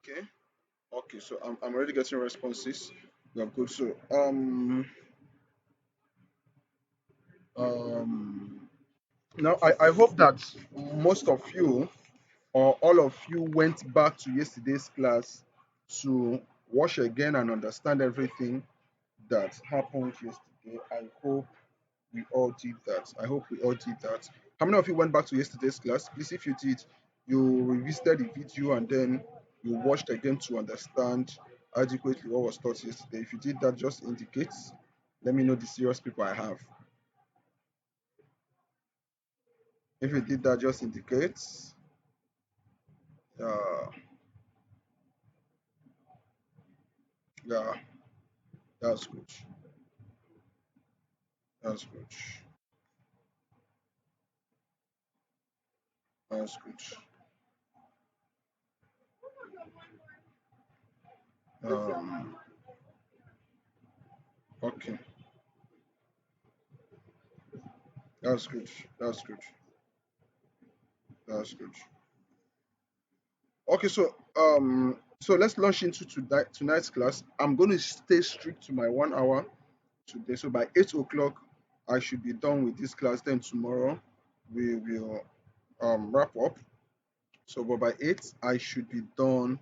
Okay. Okay. So I'm already getting responses. We are good. So um now I hope that most of you or all of you went back to yesterday's class to watch again and understand everything that happened yesterday. I hope we all did that. I hope we all did that. How many of you went back to yesterday's class? Please, if you did, you revisited the video and then you watched again to understand adequately what was taught yesterday. If you did that, just indicate. Let me know the serious people I have. If you did that, just indicate. Yeah, yeah, that's good. That's good. That's good. Um, okay, that's good. That's good. That's good. Okay, so let's launch into tonight's class. I'm going to stay strict to my 1 hour today. So by 8 o'clock, I should be done with this class. Then tomorrow we will wrap up. So, but by 8, I should be done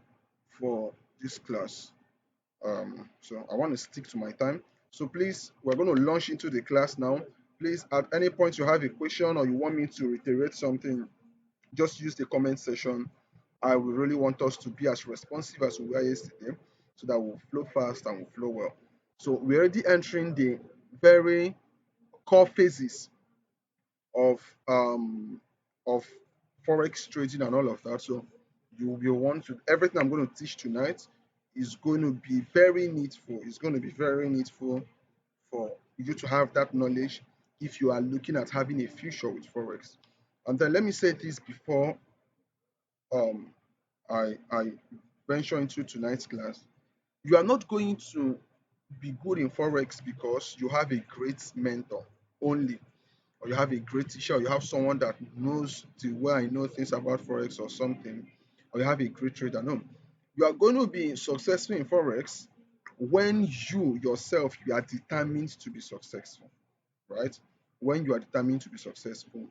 for this class. So I want to stick to my time. So please, we're going to launch into the class now. Please, at any point you have a question or you want me to reiterate something, just use the comment section. I will really want us to be as responsive as we were yesterday so that we'll flow fast and we'll flow well. So we're already entering the very core phases of of forex trading and all of that. So you will want to everything I'm going to teach tonight is going to be very needful. It's going to be very needful for you to have that knowledge if you are looking at having a future with forex. And then let me say this before um I venture into tonight's class. You are not going to be good in forex because you have a great mentor only, or you have a great teacher, or you have someone that knows the way I know things about forex or something, or you have a great trader. No, you are going to be successful in forex when you yourself you are determined to be successful, right? When you are determined to be successful.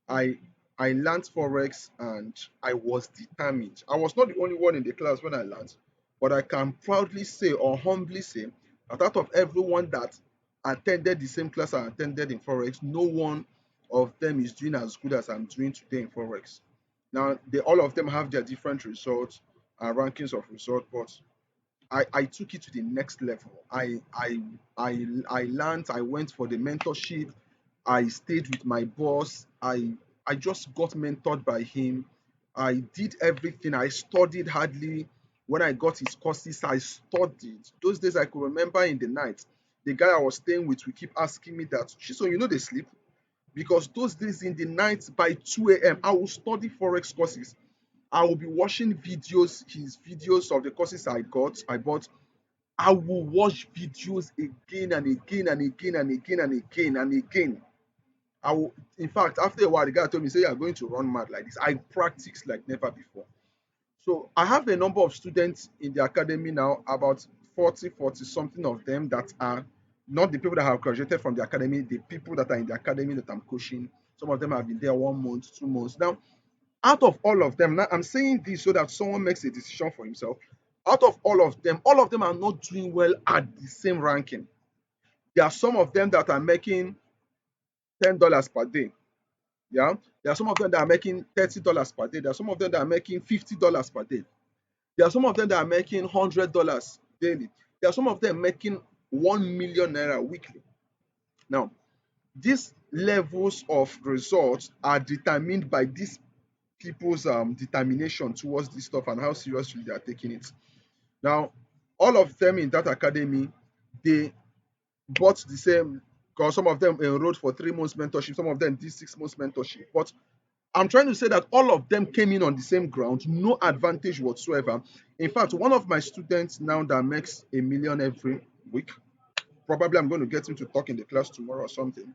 I I learned forex and I was determined. I was not the only one in the class when I learned, but I can proudly say or humbly say that out of everyone that attended the same class I attended in forex, no one of them is doing as good as I'm doing today in forex. Now, all of them have their different results and rankings of results, but I took it to the next level. I learned. I went for the mentorship. I stayed with my boss. I just got mentored by him. I did everything. I studied hardly. When I got his courses, I studied. Those days I could remember in the night. The guy I was staying with will keep asking me that, so you know they sleep? Because those days in the night by 2 a.m. I will study forex courses. I will be watching videos, his videos of the courses I bought. I will watch videos again and again and again and again and again and again. I will, in fact, after a while, the guy told me, say, you're going to run mad like this. I practice like never before. So I have a number of students in the academy now, about 40 something of them that are not the people that have graduated from the academy, the people that are in the academy that I'm coaching. Some of them have been there 1 month, 2 months. Now, out of all of them, now I'm saying this so that someone makes a decision for himself. Out of all of them are not doing well at the same ranking. There are some of them that are making $10 per day. Yeah. There are some of them that are making $30 per day. There are some of them that are making $50 per day. There are some of them that are making $100 daily. There are some of them making 1 million naira weekly. Now, these levels of results are determined by these people's determination towards this stuff and how seriously they are taking it. Now, all of them in that academy, they bought the same, because some of them enrolled for 3 months mentorship, some of them did 6 months mentorship. But I'm trying to say that all of them came in on the same ground, no advantage whatsoever. In fact, one of my students now that makes 1 million every week, probably I'm going to get him to talk in the class tomorrow or something.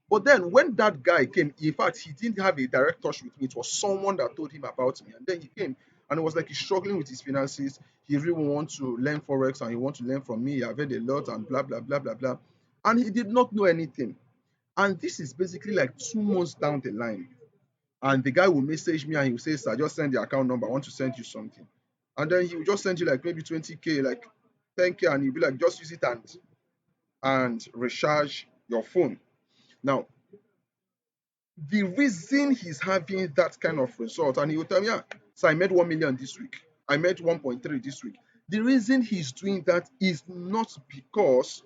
But then when that guy came, in fact, he didn't have a direct touch with me. It was someone that told him about me. And then he came And it was like he's struggling with his finances. He really wants to learn forex and he wants to learn from me. I've heard a lot and blah blah blah blah blah. And he did not know anything. And this is basically like 2 months down the line. And the guy will message me and he will say, "Sir, just send the account number. I want to send you something." And then he will just send you like maybe 20K, like 10K, and he'll be like, just use it and recharge your phone. Now, the reason he's having that kind of result, and he will tell me, "Yeah, so I made 1 million this week. I made 1.3 this week." The reason he's doing that is not because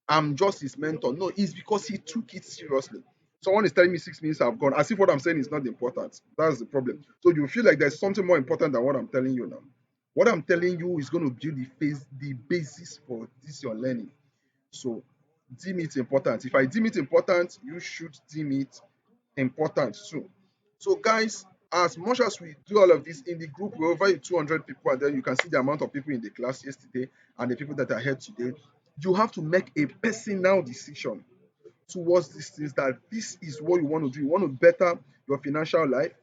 I'm just his mentor. No, it's because he took it seriously. Someone is telling me 6 minutes have gone, as if what I'm saying is not important. That's the problem. So you feel like there's something more important than what I'm telling you now. What I'm telling you is going to build the basis for this your learning. So deem it important. If I deem it important, you should deem it important too. So guys, as much as we do all of this in the group, we're over 200 people, and then you can see the amount of people in the class yesterday and the people that are here today. You have to make a personal decision towards these things, that this is what you want to do. You want to better your financial life,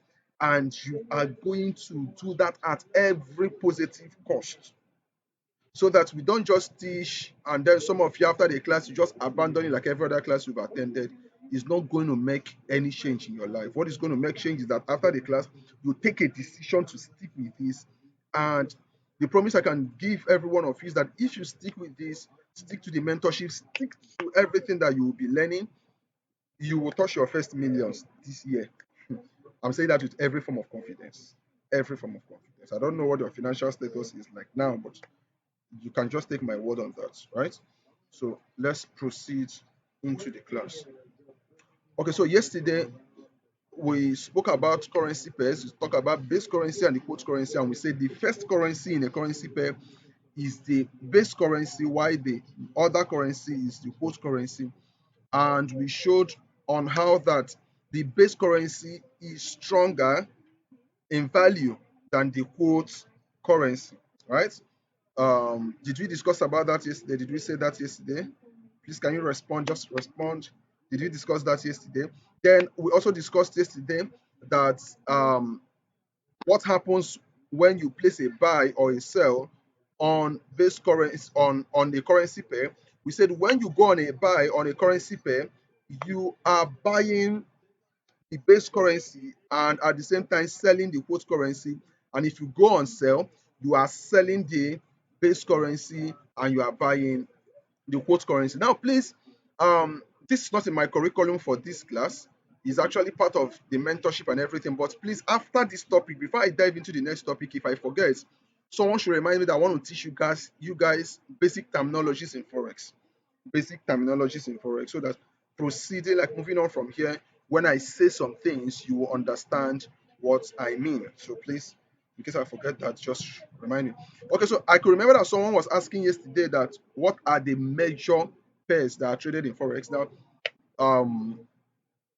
and you are going to do that at every positive cost, so that we don't just teach and then some of you after the class you just abandon it like every other class you've attended. Is not going to make any change in your life. What is going to make change is that after the class you take a decision to stick with this. And the promise I can give every one of you is that if you stick with this, stick to the mentorship, stick to everything that you will be learning, you will touch your first millions this year. I'm saying that with every form of confidence. Every form of confidence. I don't know what your financial status is like now, but you can just take my word on that, right? So let's proceed into the class. Okay, so yesterday we spoke about currency pairs. We talked about base currency and the quote currency, and we said the first currency in a currency pair is the base currency, while the other currency is the quote currency. And we showed on how that the base currency is stronger in value than the quote currency, right? Did we discuss about that yesterday? Did we say that yesterday? Please, can you respond? Just respond. Did we discuss that yesterday? Then we also discussed yesterday that what happens when you place a buy or a sell on base currency on the currency pair. We said when you go on a buy on a currency pair, you are buying the base currency and at the same time selling the quote currency. And if you go on sell, you are selling the base currency and you are buying the quote currency. Now, please, this is not in my curriculum for this class. It's actually part of the mentorship and everything. But please, after this topic, before I dive into the next topic, if I forget, someone should remind me that I want to teach you guys basic terminologies in forex, so that proceeding, like moving on from here, when I say some things, you will understand what I mean. So please, in case I forget that, just remind me. Okay, so I could remember that someone was asking yesterday that what are the major pairs that are traded in forex. Now, um,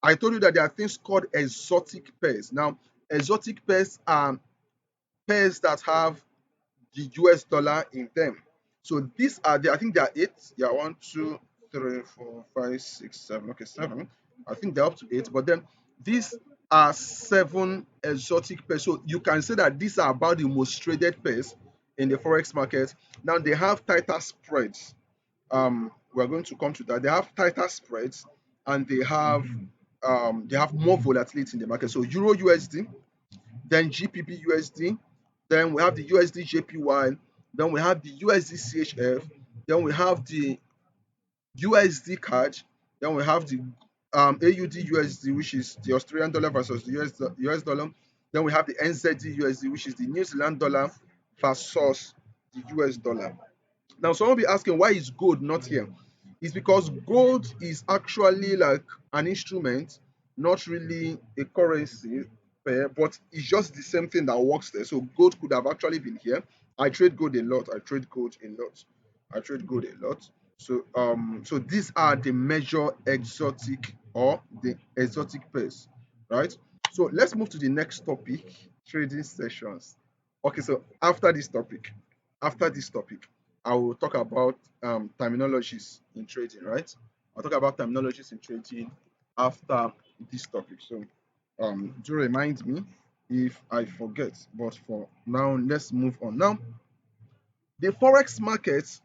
I told you that there are things called exotic pairs. Now, exotic pairs are pairs that have the US dollar in them. So these are the, I think there are eight. Yeah, one, two, three, four, five, six, seven. Okay, seven. I think they're up to eight. But then these are seven exotic pairs. So you can say that these are about the most traded pairs in the forex market. Now they have tighter spreads. We're going to come to that. They have tighter spreads and they have more volatility in the market. So Euro USD, then GBP USD, then we have the USD JPY, then we have the USD CHF, then we have the USD CAD, then we have the AUD USD, which is the Australian dollar versus the US dollar, then we have the NZD USD, which is the New Zealand dollar versus the US dollar. Now, someone will be asking, why is gold not here? It's because gold is actually like an instrument, not really a currency pair, but it's just the same thing that works there. So gold could have actually been here. I trade gold a lot. I trade gold a lot. I trade gold a lot. So these are the major exotic or the exotic pairs, right? So let's move to the next topic, trading sessions. Okay, so after this topic, I will talk about terminologies in trading, right? I'll talk about terminologies in trading after this topic. So do remind me if I forget. But for now, let's move on. Now, the forex market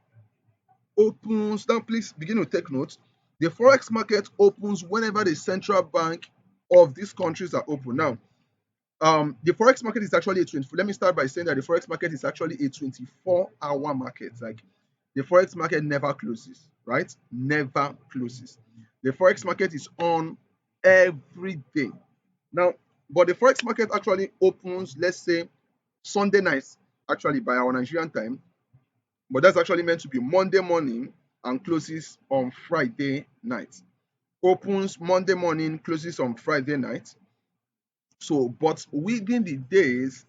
opens. Now, please begin to take note. The forex market opens whenever the central bank of these countries are open. Now, the forex market is actually a 24. Let me start by saying that the forex market is actually a 24-hour market. Like, the forex market never closes, right? Never closes. The forex market is on every day. Now, but the forex market actually opens, let's say, Sunday nights, actually by our Nigerian time, but that's actually meant to be Monday morning and closes on Friday night. Opens Monday morning, closes on Friday night. So, but within the days,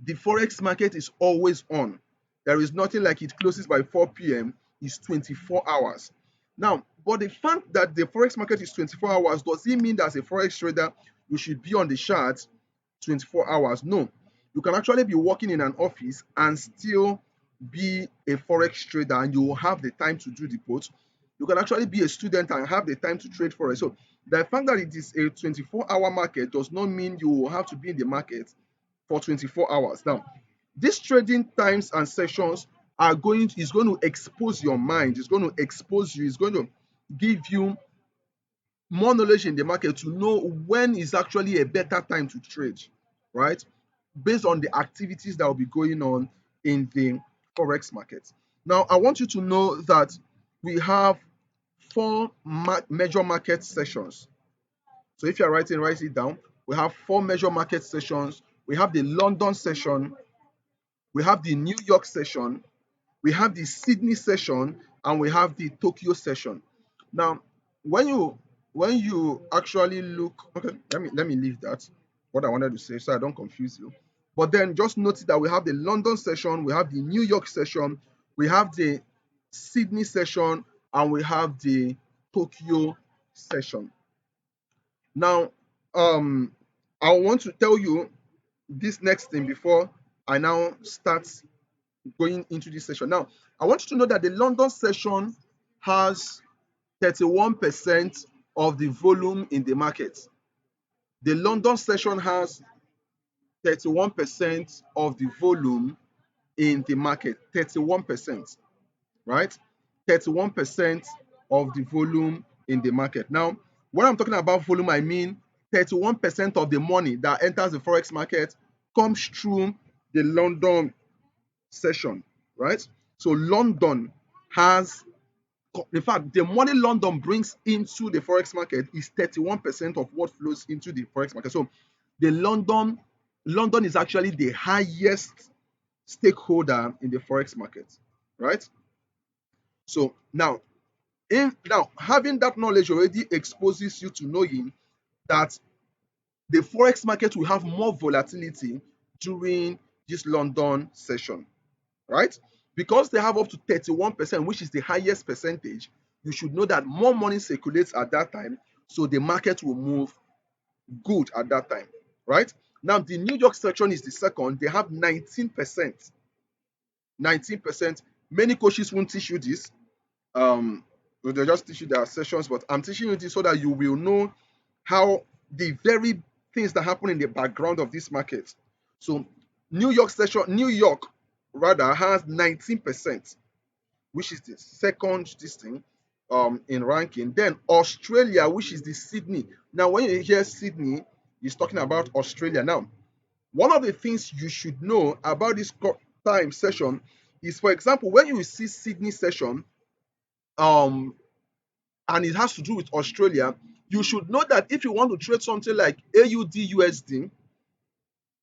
the forex market is always on. There is nothing like it closes by 4 p.m. It's 24 hours. Now, but the fact that the forex market is 24 hours, does it mean that as a forex trader, you should be on the chart 24 hours? No. You can actually be working in an office and still be a forex trader, and you will have the time to do the both. You can actually be a student and have the time to trade forex. So the fact that it is a 24-hour market does not mean you will have to be in the market for 24 hours. Now, these trading times and sessions is going to expose your mind, it's going to expose you, it's going to give you more knowledge in the market to know when is actually a better time to trade, right? Based on the activities that will be going on in the forex market. Now, I want you to know that we have four major market sessions. So if you're writing, write it down. We have four major market sessions. We have the London session, we have the New York session, we have the Sydney session, and we have the Tokyo session. Now, when you actually look, okay, let me leave that. What I wanted to say, so I don't confuse you. But then just notice that we have the London session, we have the New York session, we have the Sydney session, and we have the Tokyo session. Now, I want to tell you this next thing before I now start going into this session. Now, I want you to know that the London session has 31% of the volume in the market. The London session has 31% of the volume in the market. 31%, right? 31% of the volume in the market. Now, when I'm talking about volume, I mean 31% of the money that enters the forex market comes through the London session, right? So London has, in fact, the money London brings into the forex market is 31% of what flows into the forex market. So the London is actually the highest stakeholder in the forex market, right? So now having that knowledge already exposes you to knowing that the forex market will have more volatility during this London session, right? Because they have up to 31%, which is the highest percentage, you should know that more money circulates at that time, so the market will move good at that time, right? Now, the New York section is the second, they have 19%. 19%. Many coaches won't teach you this. They just teach you their sessions, but I'm teaching you this so that you will know how the very things that happen in the background of this market. So New York rather has 19%, which is the second this thing in ranking. Then Australia, which is the Sydney. Now, when you hear Sydney, it's talking about Australia. Now, one of the things you should know about this time session is, for example, when you see Sydney session, um, and it has to do with Australia, you should know that if you want to trade something like AUD USD,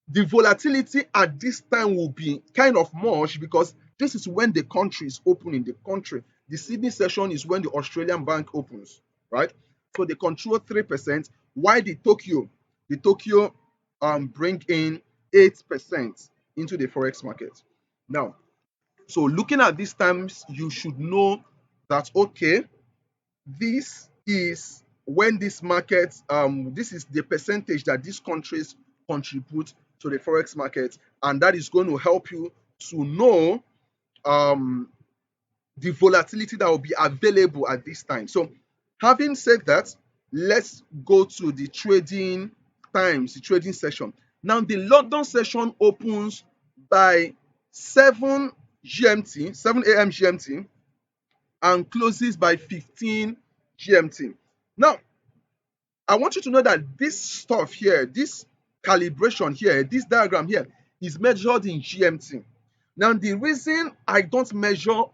the volatility at this time will be kind of much because this is when the country is open in the country. The Sydney session is when the Australian bank opens, right? So they control 3%, while the Tokyo bring in 8% into the forex market. Now, so looking at these times, you should know that okay, this is when this market, this is the percentage that these countries contribute to the forex market, and that is going to help you to know um, the volatility that will be available at this time. So, having said that, let's go to the trading times, the trading session. Now the London session opens by 7 GMT, 7 a.m. GMT, and closes by 15 GMT. Now, I want you to know that this stuff here, this calibration here, this diagram here is measured in GMT. Now, the reason I don't measure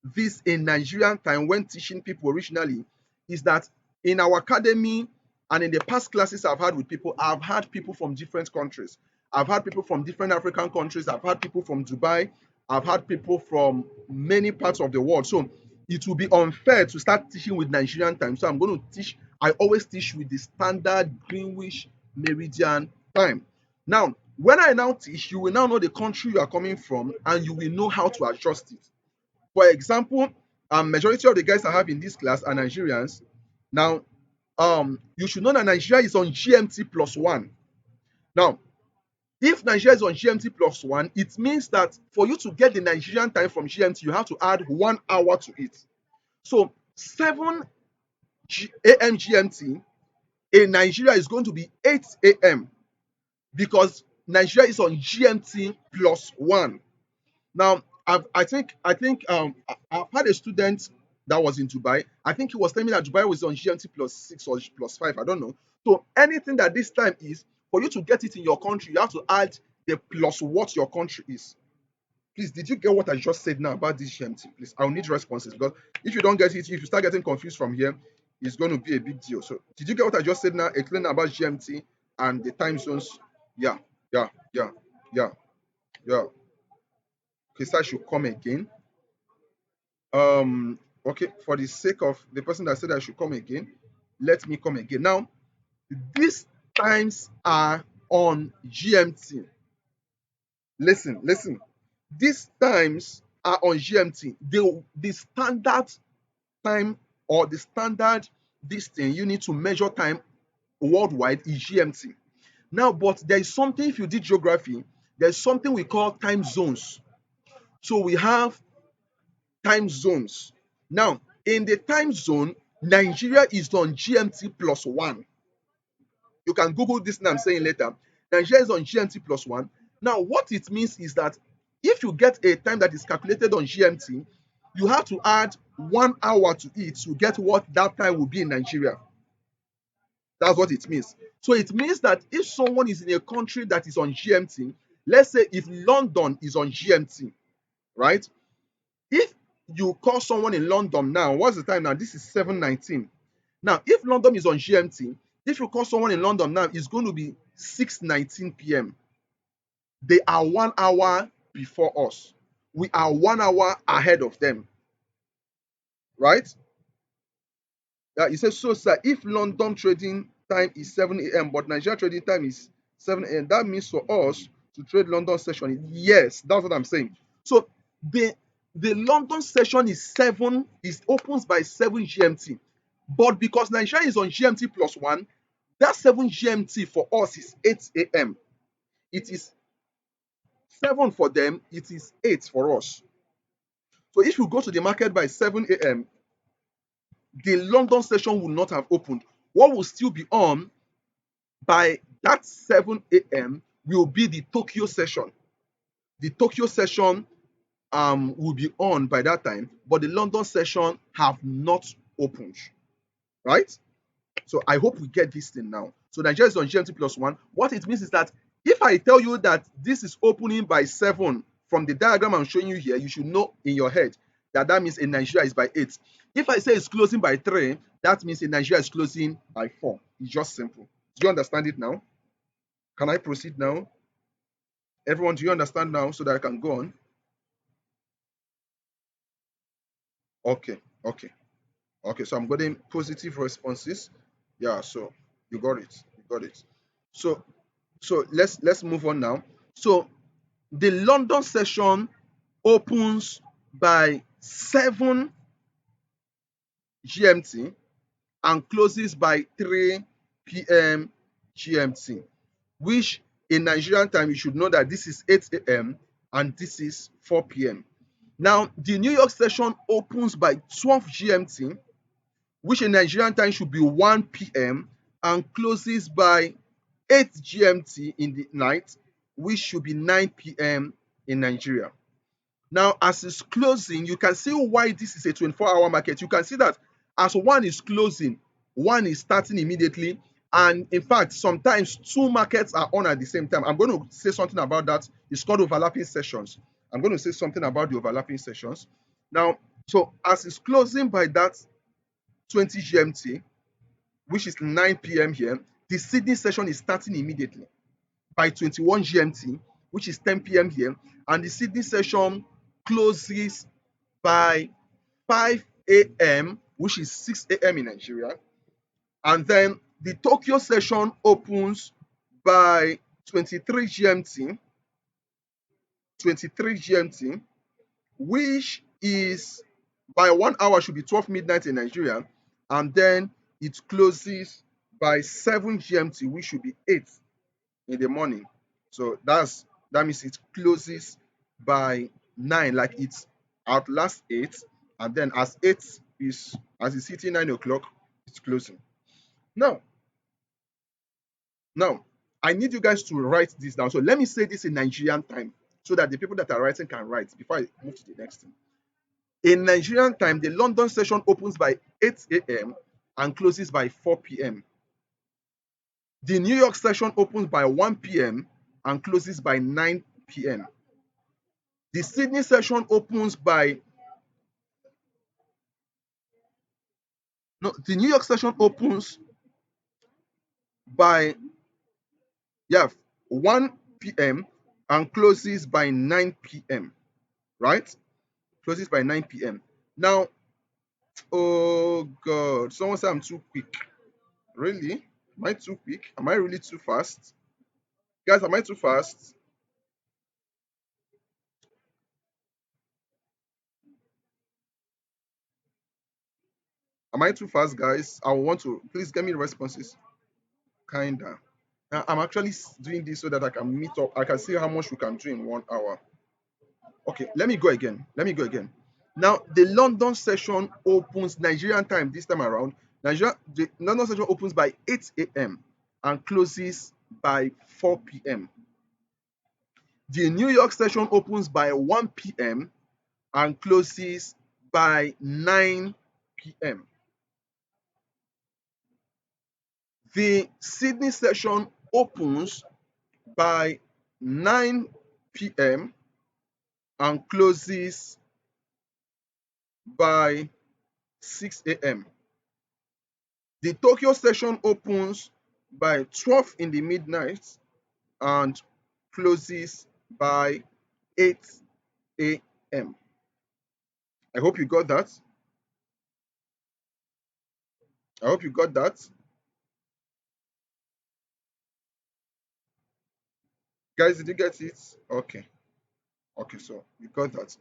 this in Nigerian time when teaching people originally is that in our academy and in the past classes I've had with people, I've had people from different countries. I've had people from different African countries. I've had people from Dubai. I've had people from many parts of the world. So it will be unfair to start teaching with Nigerian time. So I'm going to teach, I always teach with the standard Greenwich Meridian time. Now, when I now teach, you will now know the country you are coming from and you will know how to adjust it. For example, majority of the guys I have in this class are Nigerians. Now, you should know that Nigeria is on GMT plus 1. Now, if Nigeria is on GMT plus 1, it means that for you to get the Nigerian time from GMT, you have to add 1 hour to it. So 7 a.m. GMT in Nigeria is going to be 8 a.m. because Nigeria is on GMT plus 1. Now, I think I've had a student that was in Dubai. I think he was telling me that Dubai was on GMT plus 6 or plus 5. I don't know. So anything that this time is, for you to get it in your country, you have to add the plus what your country is. Please, did you get what I just said now about this GMT? Please, I'll need responses because if you don't get it, if you start getting confused from here, it's going to be a big deal. So, did you get what I just said now? Explain about GMT and the time zones. Yeah, yeah, yeah, yeah, yeah. Okay, so I should come again. Okay, for the sake of the person that said I should come again, let me come again. Now, these times are on GMT. Listen. These times are on GMT. The standard time or the standard this thing you need to measure time worldwide is GMT. Now, but there is something, if you did geography, there's something we call time zones. So we have time zones. Now, in the time zone, Nigeria is on GMT plus 1. You can Google this and I'm saying later. Nigeria is on GMT plus 1. Now, what it means is that if you get a time that is calculated on GMT, you have to add 1 hour to it to get what that time will be in Nigeria. That's what it means. So it means that if someone is in a country that is on GMT, let's say if London is on GMT, right? If you call someone in London now, what's the time now? This is 7:19. Now, if London is on GMT, if you call someone in London now, it's going to be 6:19 p.m. They are 1 hour before us. We are 1 hour ahead of them, right? Yeah, it says so, sir. If London trading time is 7 a.m., but Nigeria trading time is 7 a.m., that means for us to trade London session. Yes, that's what I'm saying. So the London session is opens by 7 GMT. But because Nigeria is on GMT plus 1, that 7 GMT for us is 8 a.m. It is 7 for them, it is 8 for us. So if you go to the market by 7 a.m., the London session will not have opened. What will still be on by that 7 a.m. will be the Tokyo session. The Tokyo session will be on by that time, but the London session have not opened, right? So I hope we get this thing now. So Nigeria is on GMT plus 1. What it means is that if I tell you that this is opening by 7 from the diagram I'm showing you here, you should know in your head that that means in Nigeria is by 8. If I say it's closing by 3, that means in Nigeria is closing by 4. It's just simple. Do you understand it now? Can I proceed now? Everyone, do you understand now so that I can go on? Okay, okay, okay. So I'm getting positive responses. Yeah, so you got it. You got it. So let's move on now. So the London session opens by 7 GMT and closes by 3 p.m. GMT, which in Nigerian time you should know that this is 8 a.m. and this is 4 p.m. Now, the New York session opens by 12 GMT, which in Nigerian time should be 1 p.m. and closes by 8 GMT in the night, which should be 9 p.m. in Nigeria. Now, as it's closing, you can see why this is a 24-hour market. You can see that as one is closing, one is starting immediately. And in fact, sometimes two markets are on at the same time. I'm going to say something about that. It's called overlapping sessions. I'm going to say something about the overlapping sessions. Now, so as it's closing by that 20 GMT, which is 9 p.m. here, the Sydney session is starting immediately by 21 GMT, which is 10 p.m. here, and the Sydney session closes by 5 a.m., which is 6 a.m. in Nigeria. And then the Tokyo session opens by 23 GMT, 23 GMT, which is by 1 hour should be 12 midnight in Nigeria. And then it closes by 7 GMT, which should be 8 in the morning. So that means it closes by 9, like it's outlast 8, and then as 8 is as it's hitting 9 o'clock, it's closing. Now, now I need you guys to write this down. So let me say this in Nigerian time so that the people that are writing can write before I move to the next thing. In Nigerian time, the London session opens by 8 a.m. and closes by 4 p.m. The New York session opens by 1 p.m. and closes by 9 p.m. The Sydney session opens by no, the New York session opens by 1 p.m. and closes by 9 p.m. Right? Closes by 9 p.m. Now, oh God, someone said I'm too quick. Really? Am I too quick? Am I really too fast? Guys, am I too fast? Am I too fast, guys? I want to please get me responses. Kinda. I'm actually doing this so that I can meet up. I can see how much we can do in 1 hour. Okay, let me go again. Let me go again. Now, the London session opens Nigerian time this time around. The London session opens by 8 a.m. and closes by 4 p.m. The New York session opens by 1 p.m. and closes by 9 p.m. The Sydney session opens by 9 p.m. and closes by 6 a.m. The Tokyo session opens by 12 in the midnight and closes by 8 a.m. I hope you got that. I hope you got that. Guys, did you get it? Okay. Okay, so you got that.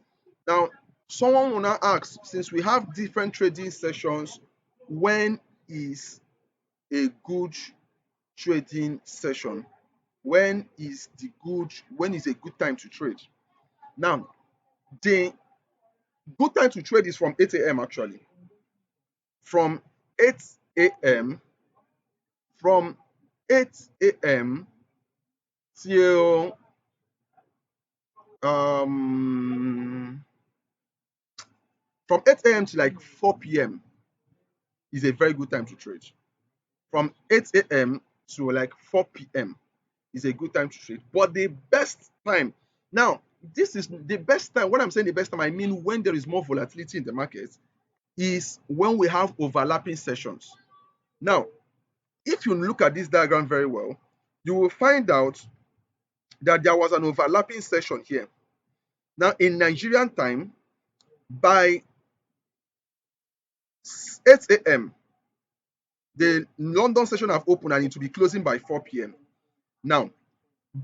Now, someone will now ask, since we have different trading sessions, when is a good trading session? When is a good time to trade? Now, the good time to trade is from 8 a.m. actually. From 8 a.m. from 8 a.m. till um from 8 a.m. to like 4 p.m. is a very good time to trade. From 8 a.m. to like 4 p.m. is a good time to trade. But the best time now, this is the best time. When I'm saying the best time, I mean when there is more volatility in the market, is when we have overlapping sessions. Now, if you look at this diagram very well, you will find out that there was an overlapping session here. Now, in Nigerian time, by 8 a.m., the London session have opened and it will be closing by 4 p.m. Now,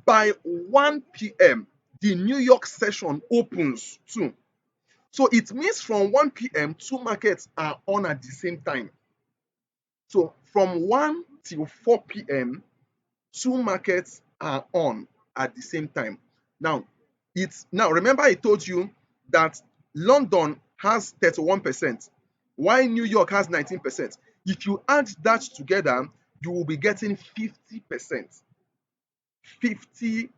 by 1 p.m., the New York session opens too. So it means from 1 p.m., two markets are on at the same time. So from 1 till 4 p.m., two markets are on at the same time. Now, remember I told you that London has 31%, while New York has 19%. If you add that together, you will be getting 50%. 50%.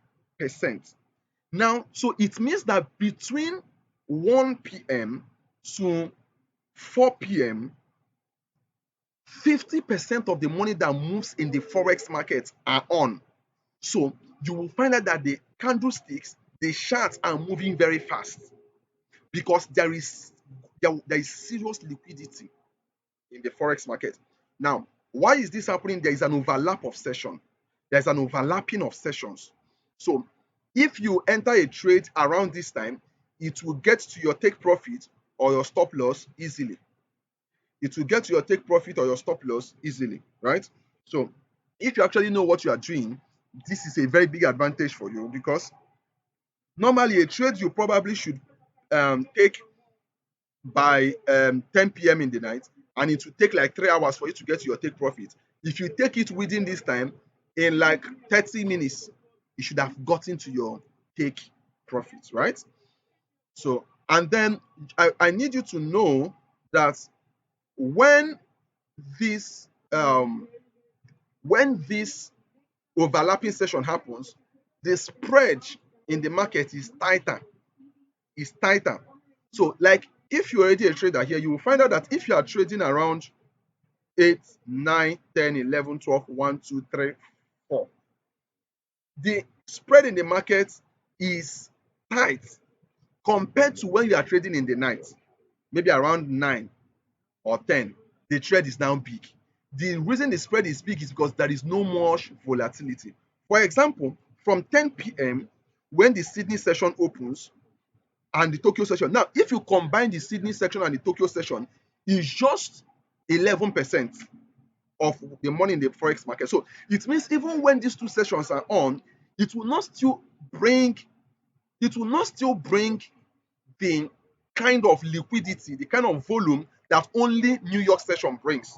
Now, so it means that between 1 p.m. to 4 p.m., 50% of the money that moves in the forex market are on. So you will find out that the candlesticks, the charts are moving very fast because there is serious liquidity in the forex market. Now, why is this happening? There is an overlap of session. There's an overlapping of sessions. So if you enter a trade around this time, it will get to your take profit or your stop loss easily. It will get to your take profit or your stop loss easily, right? So if you actually know what you are doing, this is a very big advantage for you because normally a trade you probably should take by 10 p.m. in the night, and it will take like 3 hours for you to get to your take profit. If you take it within this time, in like 30 minutes, you should have gotten to your take profit, right? So, and then I need you to know that when this when this overlapping session happens, the spread in the market is tighter. Is tighter. So, like if you're already a trader here, you will find out that if you are trading around 8, 9, 10, 11, 12, 1, 2, 3, 4, the spread in the market is tight compared to when you are trading in the night, maybe around 9 or 10, the trade is now big. The reason the spread is big is because there is no much volatility. For example, from 10 p.m., when the Sydney session opens and the Tokyo session, now if you combine the Sydney session and the Tokyo session, it's just 11% of the money in the forex market. So it means even when these two sessions are on, it will not still bring it will not still bring the kind of liquidity, the kind of volume that only New York session brings.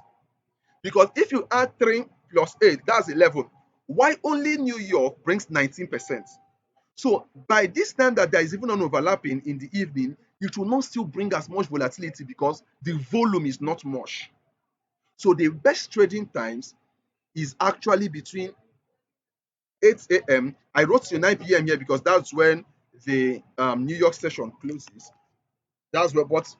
Because if you add 3 plus 8, that's 11. Why only New York brings 19%? So by this time that there is even an overlapping in the evening, it will not still bring as much volatility because the volume is not much. So the best trading times is actually between 8 a.m. I wrote to 9 p.m. here because that's when the New York session closes. That's what, but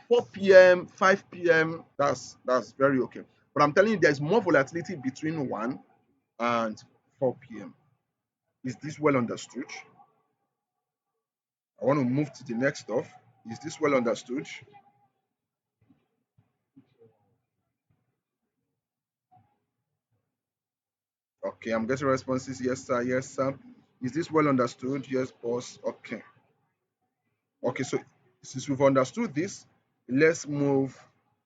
4 p.m., 5 p.m., that's very okay. But I'm telling you, there's more volatility between 1 and 4 p.m. Is this well understood? I want to move to the next stuff. Is this well understood? Okay, I'm getting responses. Yes, sir. Yes, sir. Is this well understood? Yes, boss. Okay. Okay, so since we've understood this, let's move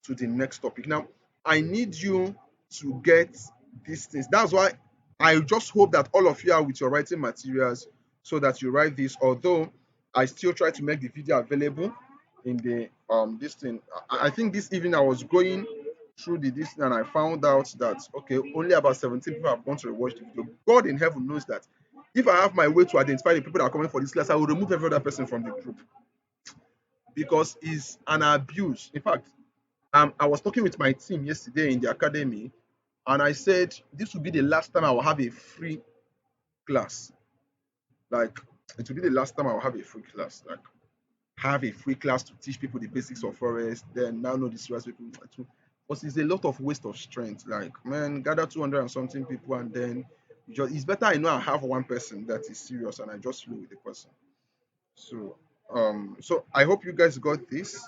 to the next topic. Now, I need you to get these things. That's why I just hope that all of you are with your writing materials so that you write this. Although I still try to make the video available in the this thing. I think this evening I was going through the this thing and I found out that okay, only about 17 people have gone to watch the video. God in heaven knows that if I have my way to identify the people that are coming for this class, I will remove every other person from the group because it's an abuse. In fact, I was talking with my team yesterday in the academy, and I said this will be the last time I will have a free class. Like it will be the last time I will have a free class. Like have a free class to teach people the basics of forest, then now know the serious people. But it's a lot of waste of strength. Like man, gather 200 and something people, and then it's better I know I have one person that is serious, and I just flow with the person. So so I hope you guys got this.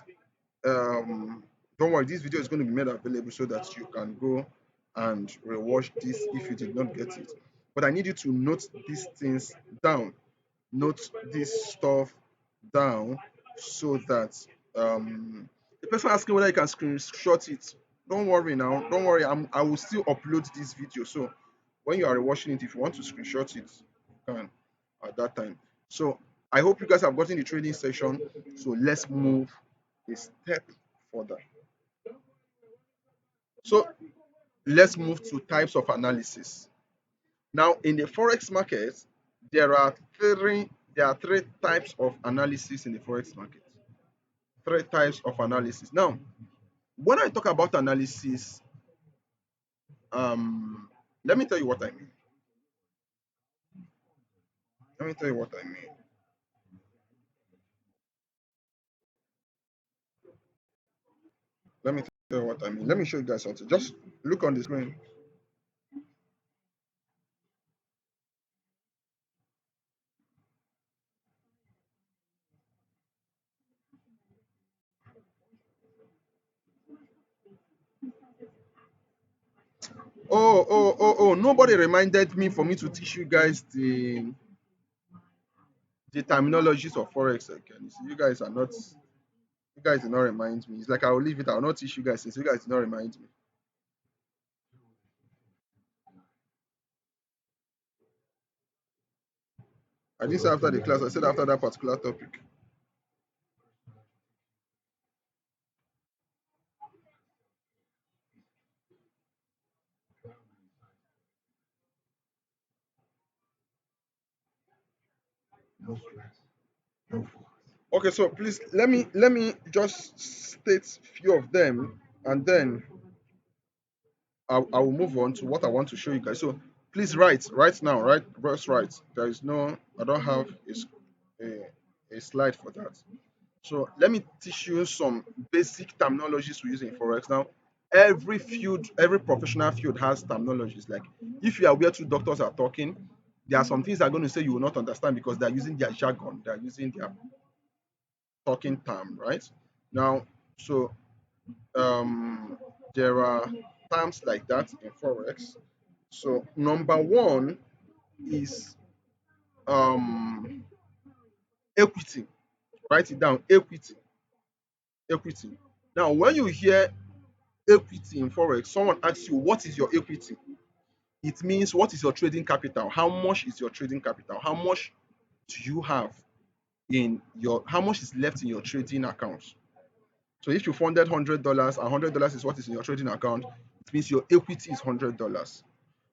Don't worry, this video is going to be made available so that you can go and rewatch this if you did not get it. But I need you to note these things down. Note this stuff down so that the person asking whether you can screenshot it. Don't worry now. Don't worry. I will still upload this video. So when you are watching it, if you want to screenshot it, you can at that time. So I hope you guys have gotten the training session. So let's move a step further. So let's move to types of analysis. Now, in the forex market, there are three types of analysis in the forex market. Three types of analysis. Now, when I talk about analysis, um, let me tell you what I mean. Let me tell you what I mean. Let me tell you what I mean. Let me show you guys something. Just look on the screen. Oh, nobody reminded me for me to teach you guys the terminologies of forex again. You see, you guys did not remind me. It's like I'll leave it, I'll not teach you guys since you guys did not remind me. I didn't say after the class, I said after that particular topic. Okay, so please let me just state few of them, and then I will move on to what I want to show you guys. So please write now, write. There is no, I don't have a slide for that. So let me teach you some basic terminologies we use in forex. Now, every field, every professional field has terminologies. Like if you are where two doctors are talking, there are some things they're going to say you will not understand because they're using their jargon, they're using their talking term, right? Now, so um, there are terms like that in forex. So number one is um, equity. Write it down. Equity. Equity. Now, when you hear equity in forex, someone asks you, what is your equity? It means what is your trading capital? How much is your trading capital? How much do you have in your, how much is left in your trading account? So if you funded $100 and $100 is what is in your trading account, it means your equity is $100. So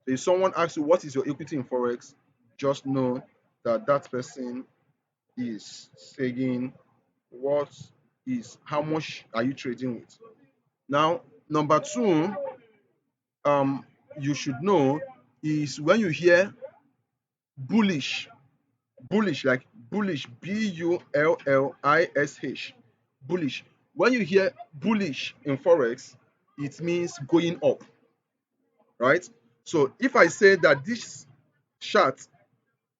if someone asks you what is your equity in forex, just know that that person is saying what is, how much are you trading with? Now, number two, um, you should know is when you hear bullish, bullish, like bullish, bullish, bullish. When you hear bullish in forex, it means going up, right? So if I say that this chart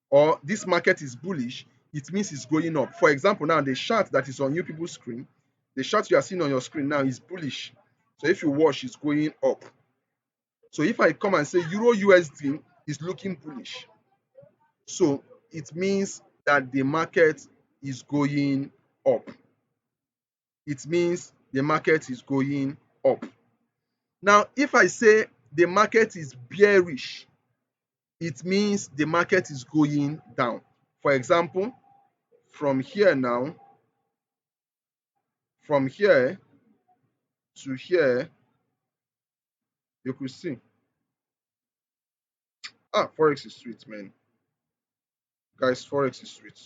or this market is bullish, it means it's going up. For example, now the chart that is on you people's screen, the chart you are seeing on your screen now is bullish. So if you watch, it's going up. So if I come and say Euro USD is looking bullish, so it means that the market is going up. It means the market is going up. Now, if I say the market is bearish, it means the market is going down. For example, from here now, from here to here, you could see. Forex is sweet, man. Guys, Forex is sweet.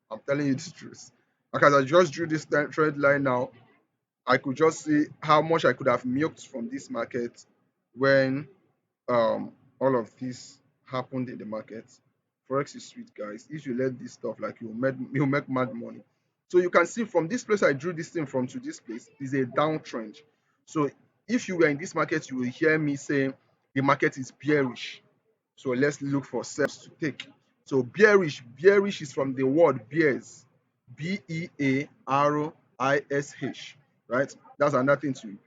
I'm telling you the truth. Because I just drew this trend line now, I could just see how much I could have milked from this market when all of this happened in the market. Forex is sweet, guys. If you let this stuff, like you'll make mad money. So you can see from this place I drew this thing from to this place is a downtrend. So if you were in this market, you will hear me saying the market is bearish. So let's look for steps to take. So bearish is from the word bears, Bearish, right? That's another thing to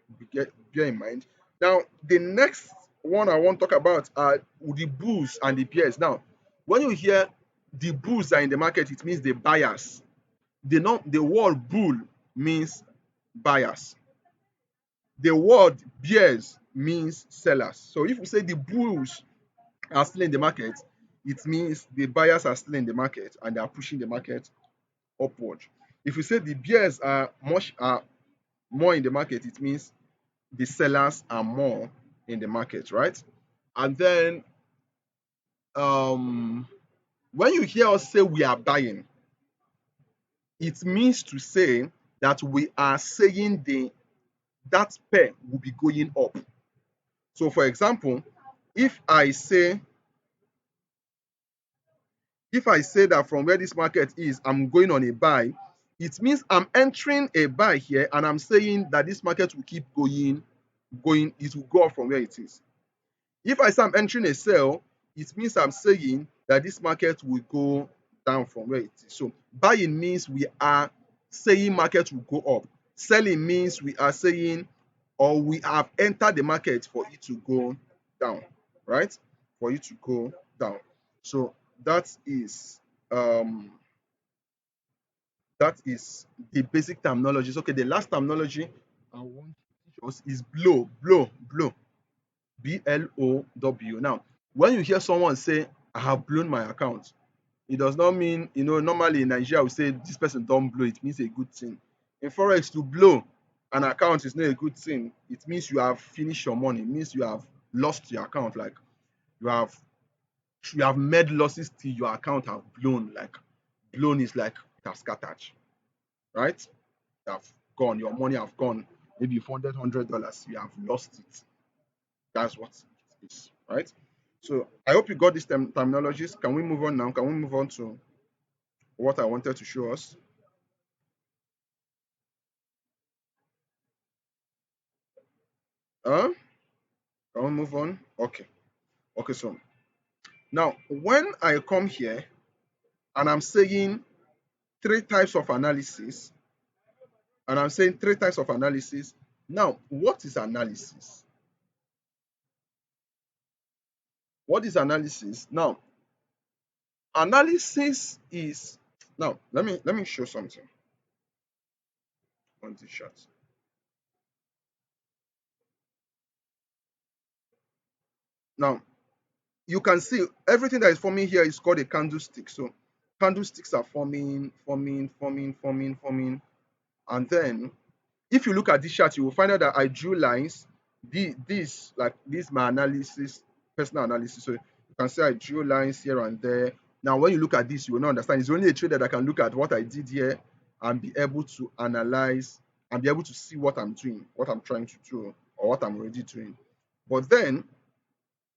bear in mind. Now, the next one I want to talk about are the bulls and the bears. Now, when you hear the bulls are in the market, it means the buyers. The word bull means buyers. The word bears means sellers. So if we say the bulls are still in the market, it means the buyers are still in the market and they are pushing the market upward. If we say the bears are more in the market, it means the sellers are more in the market, right? And then um, when you hear us say we are buying, it means to say that we are saying that pair will be going up. So, for example, if I say If I say that from where this market is, I'm going on a buy, it means I'm entering a buy here and I'm saying that this market will keep going, it will go up from where it is. If I say I'm entering a sell, it means I'm saying that this market will go down from where it is. So buying means we are saying market will go up. Selling means we are saying or we have entered the market for it to go down, right? For it to go down. So that is um that is the basic terminologies. Okay, the last terminology I want to teach us is blow. BLOW. Now, when you hear someone say, I have blown my account, it does not mean, normally in Nigeria, we say this person don't blow, it means a good thing. In Forex, to blow an account is not a good thing. It means you have finished your money. It means you have lost your account. Like you have you have made losses till your account have blown. Like blown is like it has scattered, right? You have gone, your money have gone. Maybe you funded $100, you have lost it. That's what it is, right? So I hope you got these terminologies. Can we move on now? Can we move on to what I wanted to show us? Can we move on? Okay. Okay, so now when I come here and I'm saying three types of analysis, and I'm saying three types of analysis, now what is analysis? What is analysis? Now, analysis is now let me show something on this chart. Now you can see everything that is forming here is called a candlestick. So candlesticks are forming, and then if you look at this chart, you will find out that I drew lines. This my analysis, personal analysis. So you can see I drew lines here and there. Now, when you look at this, you will not understand. It's only a trader that can look at what I did here and be able to analyze and be able to see what I'm doing, what I'm trying to do, or what I'm already doing. But then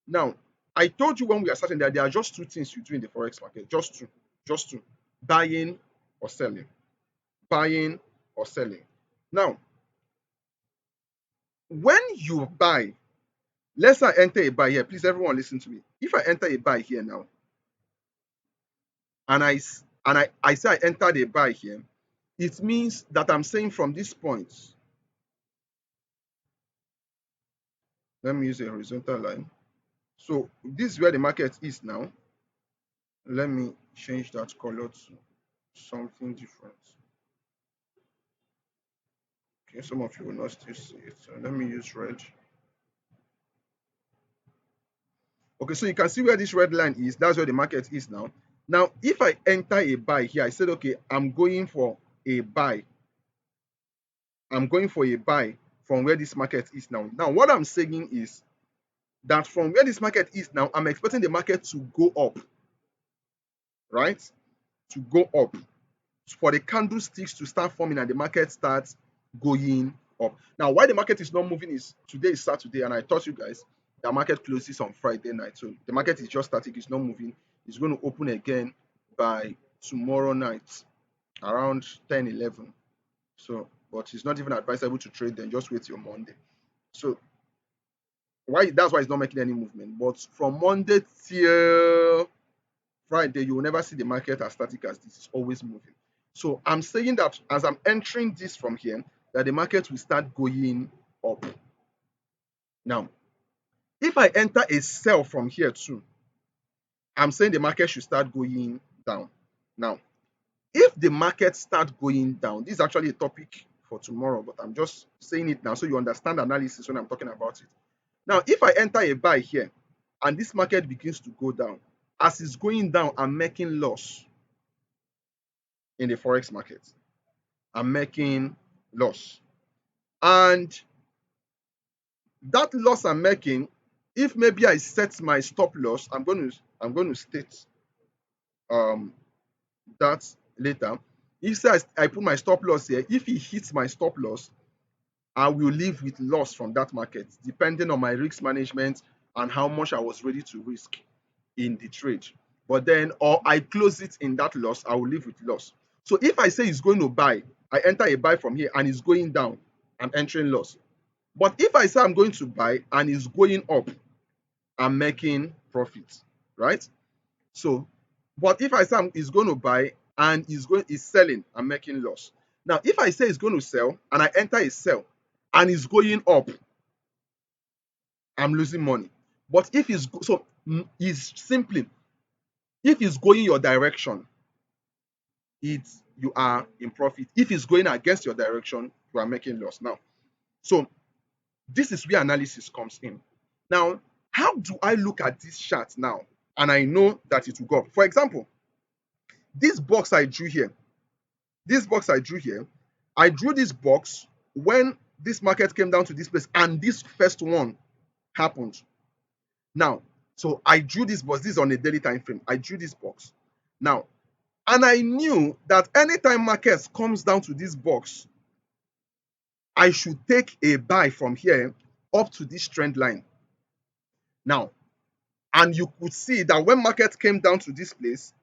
now, I told you when we are starting that there are just two things you do in the forex market, just two, buying or selling, buying or selling. Now, when you buy, let's say I enter a buy here. Please, everyone, listen to me. If I enter a buy here now, and I say I entered a buy here, it means that I'm saying from this point. Let me use a horizontal line. So this is where the market is now. Let me change that color to something different. Okay, some of you will not still see it. So let me use red. Okay, so you can see where this red line is. That's where the market is now. Now, if I enter a buy here, I said, okay, I'm going for a buy. I'm going for a buy from where this market is now. Now, what I'm saying is that from where this market is now, I'm expecting the market to go up, right? To go up. For the candlesticks to start forming and the market starts going up. Now, why the market is not moving is today is Saturday, and I taught you guys the market closes on Friday night. So the market is just static, it's not moving. It's going to open again by tomorrow night around 10, 11. So, but it's not even advisable to trade then, just wait till Monday. So why that's why it's not making any movement. But from Monday till Friday, you will never see the market as static as this. It's always moving. So I'm saying that as I'm entering this from here, that the market will start going up. Now, if I enter a sell from here too, I'm saying the market should start going down. Now, if the market start going down, this is actually a topic for tomorrow, but I'm just saying it now so you understand analysis when I'm talking about it. Now, if I enter a buy here and this market begins to go down, as it's going down, I'm making loss in the forex market. I'm making loss. And that loss I'm making, if maybe I set my stop loss, I'm going to state um that later. If say I put my stop loss here, if it hits my stop loss, I will leave with loss from that market, depending on my risk management and how much I was ready to risk in the trade. but then or I close it in that loss, I will live with loss. So if I say it's going to buy, I enter a buy from here and it's going down, I'm entering loss. But if I say I'm going to buy and it's going up, I'm making profit, right? So, but if I say it's going to buy and is selling, I'm making loss. Now, if I say it's going to sell and I enter a sell and it's going up, I'm losing money. But if it's so it's simply if it's going your direction, it's you are in profit. If it's going against your direction, you are making loss. Now, so this is where analysis comes in. Now, how do I look at this chart now and I know that it will go up? For example, this box I drew here, this box I drew here, I drew this box when this market came down to this place and this first one happened. Now, so I drew this box. This is on a daily time frame. I drew this box. Now, and I knew that anytime markets comes down to this box, I should take a buy from here up to this trend line. Now, and you could see that when market came down to this place,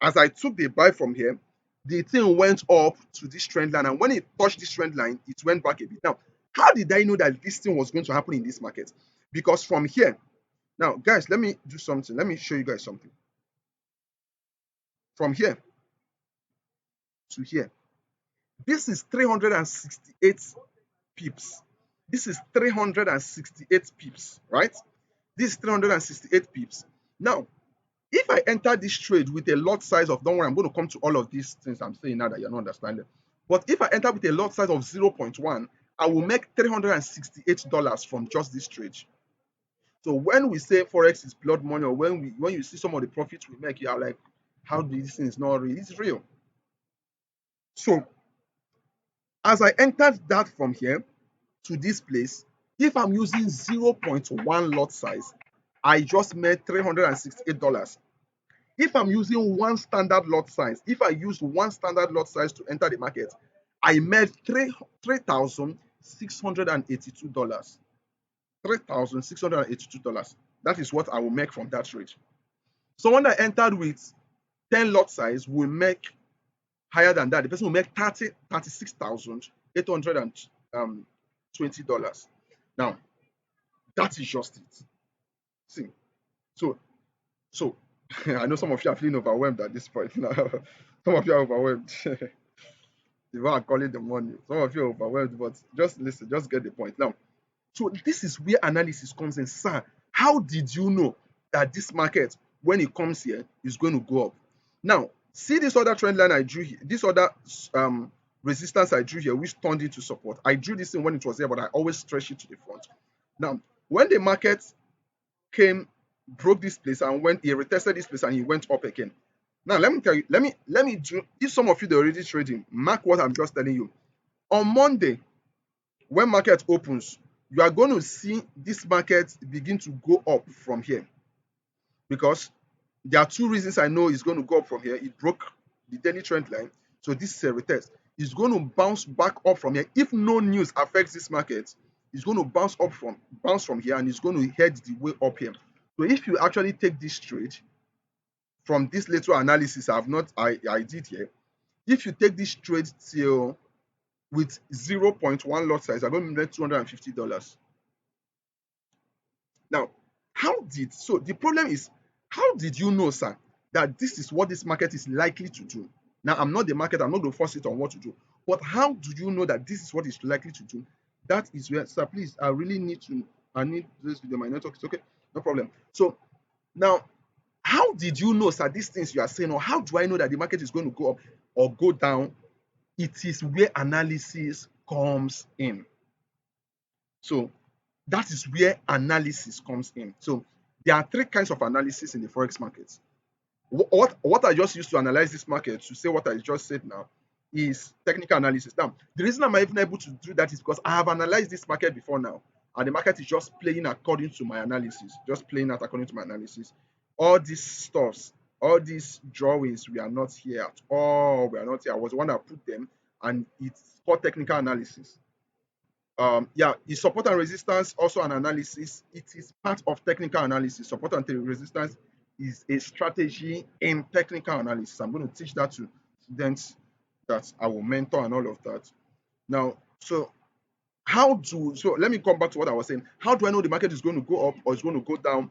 as I took the buy from here, the thing went up to this trend line. And when it touched this trend line, it went back a bit. Now, how did I know that this thing was going to happen in this market? Because from here, now, guys, let me do something. Let me show you guys something. From here to here, this is 368 pips. This is 368 pips, right? This is 368 pips. Now, if I enter this trade with a lot size of, don't worry, I'm going to come to all of these things I'm saying now that you're not understanding. But if I enter with a lot size of 0.1, I will make $368 from just this trade. So when we say Forex is blood money, or when you see some of the profits we make, you are like, how this thing is not real? It's real. So as I entered that from here to this place, if I'm using 0.1 lot size, I just made $368. If I'm using one standard lot size, if I use one standard lot size to enter the market, I made $3,682. $3,682. That is what I will make from that trade. Someone that entered with 10 lot size will make higher than that. The person will make $36,820. Now, that is just it. See, so so I know some of you are feeling overwhelmed at this point now. Some of you are overwhelmed. If I call it the money, some of you are overwhelmed, but just listen, just get the point. Now, so this is where analysis comes in. Sir, how did you know that this market, when it comes here, is going to go up? Now, see this other trend line I drew here, this other resistance I drew here, which turned into support. I drew this in when it was there, but I always stretch it to the front. Now, when the market came, broke this place and went, he retested this place and he went up again. Now, let me tell you, let me do, if some of you are already trading, mark what I'm just telling you. On Monday, when market opens, you are going to see this market begin to go up from here, because there are two reasons I know it's going to go up from here. It broke the daily trend line, so this is a retest. It's going to bounce back up from here. If no news affects this market, it's going to bounce from here and it's going to head the way up here. So if you actually take this trade from this little analysis I did here, if you take this trade till with 0.1 lot size, I'm going to make $250. Now, so the problem is, how did you know, sir, that this is what this market is likely to do? Now, I'm not the market, I'm not going to force it on what to do, but how do you know that this is what it's likely to do? That is where, sir, please, I need this video, my network is okay, no problem. So now, how did you know, sir, these things you are saying, or how do I know that the market is going to go up or go down? It is where analysis comes in. So that is where analysis comes in. So there are three kinds of analysis in the forex markets. What I just used to analyze this market, to say what I just said now, is technical analysis. Now, the reason I'm even able to do that is because I have analyzed this market before now, and the market is just playing according to my analysis, just playing out according to my analysis. All these stuffs, all these drawings, we are not here at all. We are not here. I was the one that put them, and it's called technical analysis. Yeah, is support and resistance also an analysis? It is part of technical analysis. Support and resistance is a strategy in technical analysis. I'm going to teach that to students that I will mentor and all of that. Now, so let me come back to what I was saying. How do I know the market is going to go up or is going to go down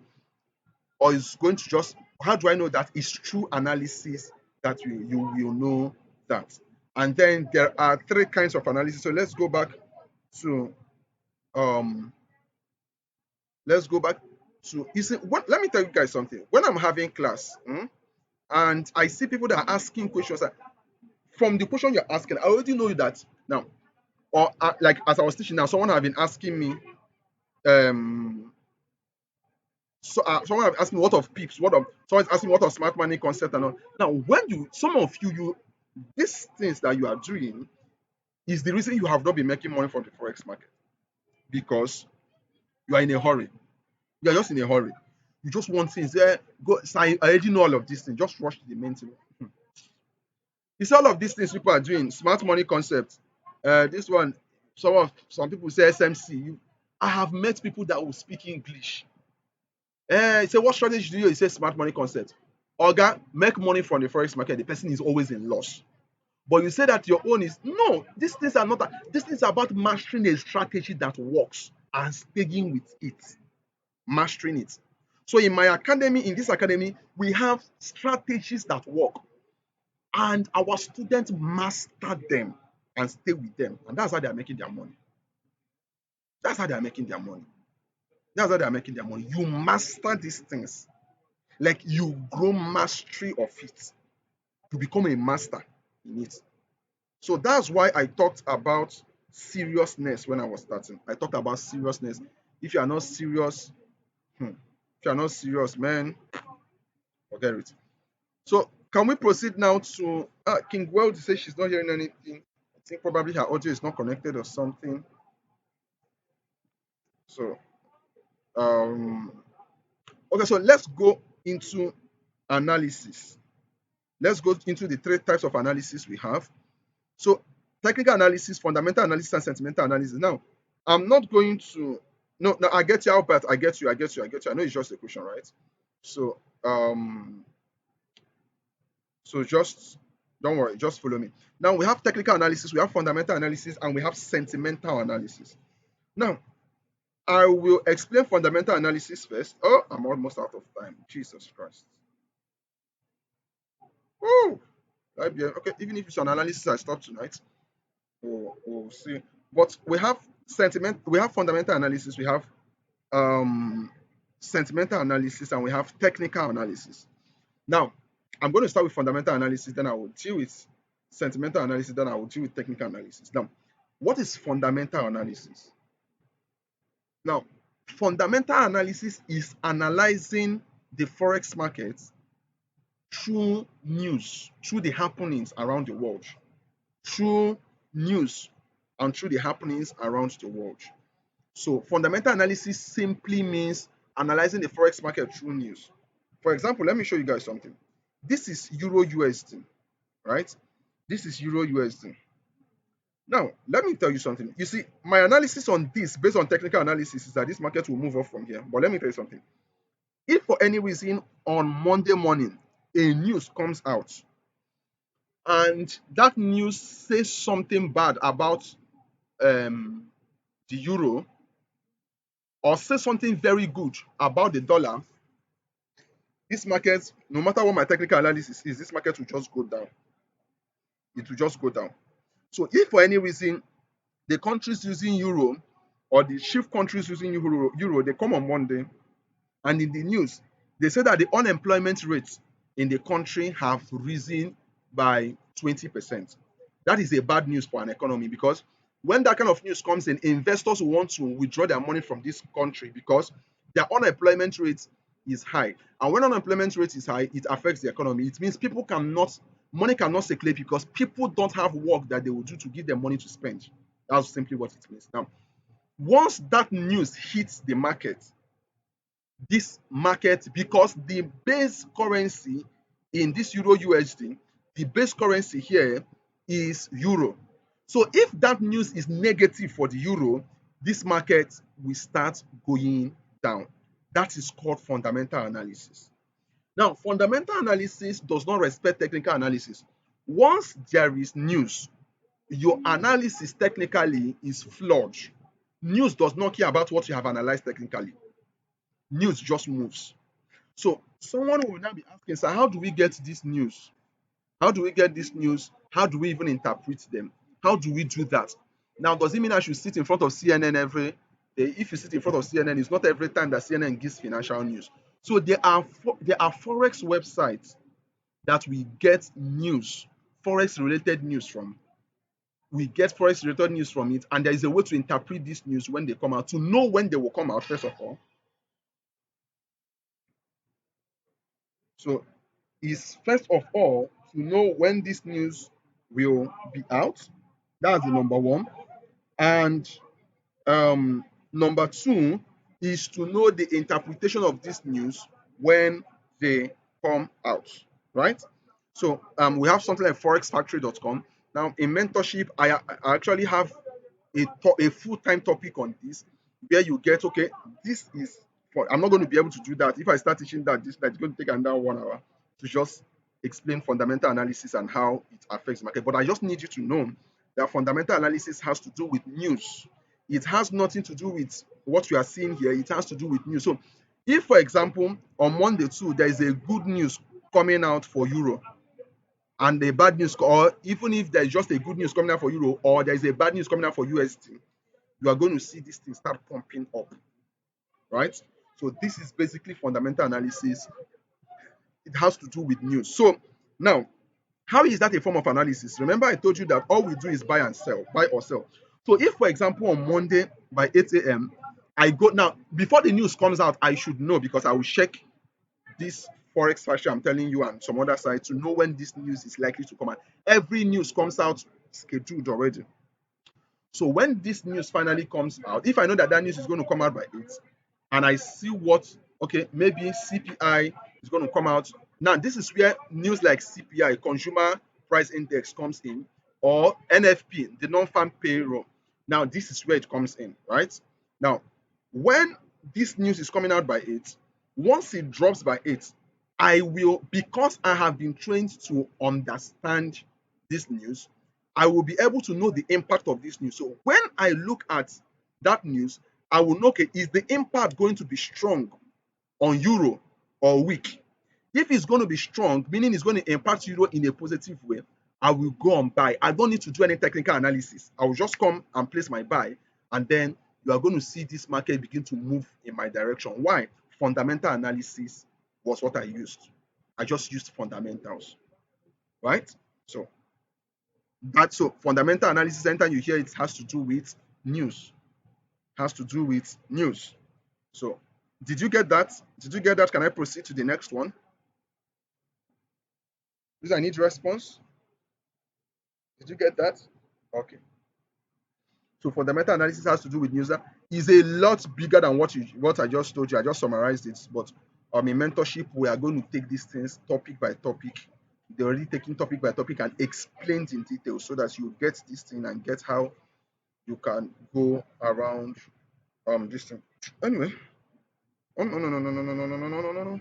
or is going to just, how do I know that it's true analysis that you will know that? And then there are three kinds of analysis. So to um let's go back to, you see what, let me tell you guys something. When I'm having class, and I see people that are asking questions, from the question you're asking, I already know that now. Or like as I was teaching now, someone have been asking me, um, someone have asked me what of pips, what of someone's asking what of smart money concept and all. Now, when you, some of you, these things that you are doing is the reason you have not been making money from the forex market, because you are in a hurry. You are just in a hurry. You just want things. There, go. So I already know all of these things. Just rush to the main thing. It's all of these things people are doing. Smart money concept. This one, some people say SMC. I have met people that will speak English. Say what strategy do you use? He says smart money concept. Oga, make money from the forex market. The person is always in loss. But you say that your own is no. These things are not. These things are about mastering a strategy that works and staying with it, mastering it. So in my academy, in this academy, we have strategies that work, and our students master them and stay with them, and that's how they are making their money. That's how they are making their money. That's how they are making their money. You master these things, like you grow mastery of it. You become a master in it. So that's why I talked about seriousness when I was starting. I talked about seriousness. If you are not serious, if you are not serious, man, forget it. So can we proceed now to King World says she's not hearing anything. I think probably her audio is not connected or something. So um okay, so let's go into analysis. Let's go into the three types of analysis we have. So technical analysis, fundamental analysis, and sentimental analysis. Now, I'm not going to, no, I get you, Albert. I get you. I know it's just a question, right? So just don't worry, just follow me. Now we have technical analysis, we have fundamental analysis, and we have sentimental analysis. Now, I will explain fundamental analysis first. Oh, I'm almost out of time. Jesus Christ. Oh, okay, even if it's an analysis, I stop tonight. We'll see. But we have fundamental analysis, we have um sentimental analysis, and we have technical analysis. Now, I'm going to start with fundamental analysis, then I will deal with sentimental analysis, then I will deal with technical analysis. Now, what is fundamental analysis? Now, fundamental analysis is analyzing the forex market through news, through the happenings around the world, through news and through the happenings around the world. So, fundamental analysis simply means analyzing the forex market through news. For example, let me show you guys something. This is Euro USD, right? This is Euro USD. Now, let me tell you something. You see, my analysis on this, based on technical analysis, is that this market will move up from here. But let me tell you something. If for any reason on Monday morning a news comes out and that news says something bad about the euro, or says something very good about the dollar, this market, no matter what my technical analysis is, this market will just go down. It will just go down. So if for any reason the countries using euro or the chief countries using euro, they come on Monday and in the news they say that the unemployment rate in the country have risen by 20%. That is a bad news for an economy, because when that kind of news comes in, investors will want to withdraw their money from this country because their unemployment rate is high. And when unemployment rate is high, it affects the economy. It means money cannot circulate because people don't have work that they will do to give them money to spend. That's simply what it means. Now, once that news hits the market, this market, because the base currency in this Euro USD, the base currency here is euro. So if that news is negative for the euro, this market will start going down. That is called fundamental analysis. Now, fundamental analysis does not respect technical analysis. Once there is news, your analysis technically is flawed. News does not care about what you have analyzed technically. News just moves. So someone will now be asking, so how do we get this news? How do we get this news? How do we even interpret them? How do we do that? Now, does it mean I should sit in front of CNN every day? If you sit in front of CNN, it's not every time that CNN gives financial news. So there are forex websites that we get news, forex related news from. We get forex related news from it, and there is a way to interpret this news when they come out, to know when they will come out, first of all. So is first of all to know when this news will be out. That's the number one. And number two is to know the interpretation of this news when they come out, right? So we have something like forexfactory.com. Now, in mentorship, I actually have a full-time topic on this where you get, okay, this is for, I'm not going to be able to do that. If I start teaching that, this that's going to take another 1 hour to just explain fundamental analysis and how it affects the market. But I just need you to know that fundamental analysis has to do with news. It has nothing to do with what we are seeing here. It has to do with news. So if, for example, on Monday too, there is a good news coming out for Euro, and the bad news, or even if there's just a good news coming out for Euro, or there's a bad news coming out for USD, you are going to see this thing start pumping up, right? So this is basically fundamental analysis. It has to do with news. So now, how is that a form of analysis? Remember, I told you that all we do is buy and sell, buy or sell. So if, for example, on Monday by 8 a.m., I go now, before the news comes out, I should know because I will check this forex factory I'm telling you and some other sites to know when this news is likely to come out. Every news comes out scheduled already. So when this news finally comes out, if I know that that news is going to come out by 8, and I see what, okay, maybe CPI is going to come out. Now, this is where news like CPI, Consumer Price Index, comes in, or NFP, the non-farm payroll. Now, this is where it comes in, right? Now, when this news is coming out by 8, once it drops by 8, I will, because I have been trained to understand this news, I will be able to know the impact of this news. So when I look at that news, I will know, okay, is the impact going to be strong on euro or weak? If it's going to be strong, meaning it's going to impact euro in a positive way, I will go and buy. I don't need to do any technical analysis. I will just come and place my buy, and then you are going to see this market begin to move in my direction. Why? Fundamental analysis was what I used. I just used fundamentals, right? So that's, so fundamental analysis, anytime you hear it, has to do with news. Has to do with news. So, did you get that? Did you get that? Can I proceed to the next one? Please, I need response. Did you get that? Okay. So, fundamental analysis has to do with news. Is a lot bigger than what I just told you. I just summarized it. But in mentorship, we are going to take these things topic by topic. They're already taking topic by topic and explained in detail so that you get this thing and get how you can go around this thing. Anyway, oh no no no no no no no no no no no no.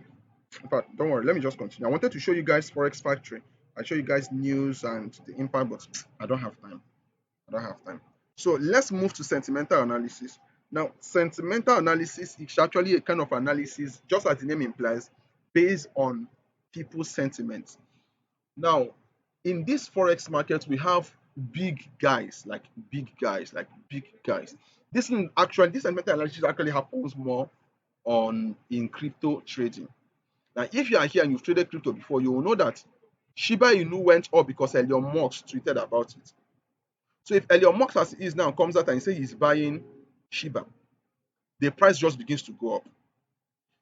In fact, don't worry. Let me just continue. I wanted to show you guys Forex Factory. I show you guys news and the impact, but I don't have time. I don't have time. So let's move to sentimental analysis. Now, sentimental analysis is actually a kind of analysis, just as the name implies, based on people's sentiments. Now, in this forex market, we have big guys, like big guys, like big guys. This sentimental analysis actually happens more on in crypto trading. Now, if you are here and you've traded crypto before, you will know that Shiba Inu went up because Elon Musk tweeted about it. So if Elon Musk as he is now comes out and say he's buying Shiba, the price just begins to go up.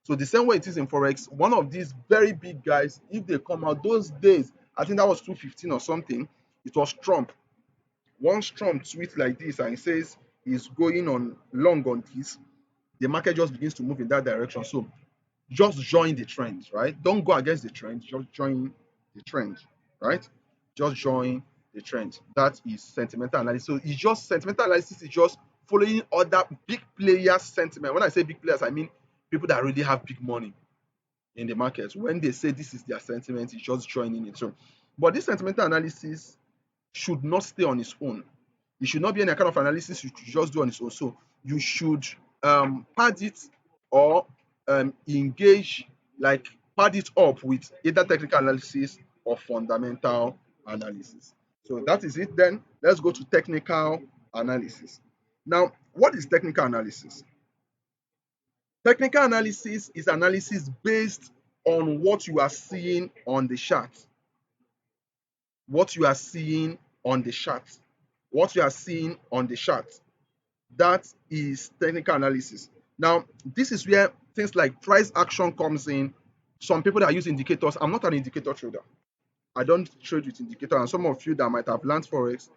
So the same way it is in Forex, one of these very big guys, if they come out those days, I think that was 215 or something, it was Trump. Once Trump tweets like this and he says he's going on long on this, the market just begins to move in that direction. So just join the trend, right? Don't go against the trend, just join the trend, right? Just join the trend. That is sentimental analysis. So it's just sentimental analysis is just following other big players' sentiment. When I say big players, I mean people that really have big money. in the market. When they say this is their sentiment, it's just joining it. So, but this sentimental analysis should not stay on its own. It should not be any kind of analysis you should just do on its own. So you should pad it or engage, like pad it up with either technical analysis or fundamental analysis. So that is it then. Let's go to technical analysis. Now, what is technical analysis? Technical analysis is analysis based on what you are seeing on the chart. What you are seeing on the chart. What you are seeing on the chart. That is technical analysis. Now, this is where things like price action comes in. Some people that use indicators, I'm not an indicator trader. I don't trade with indicators. And some of you that might have learned Forex,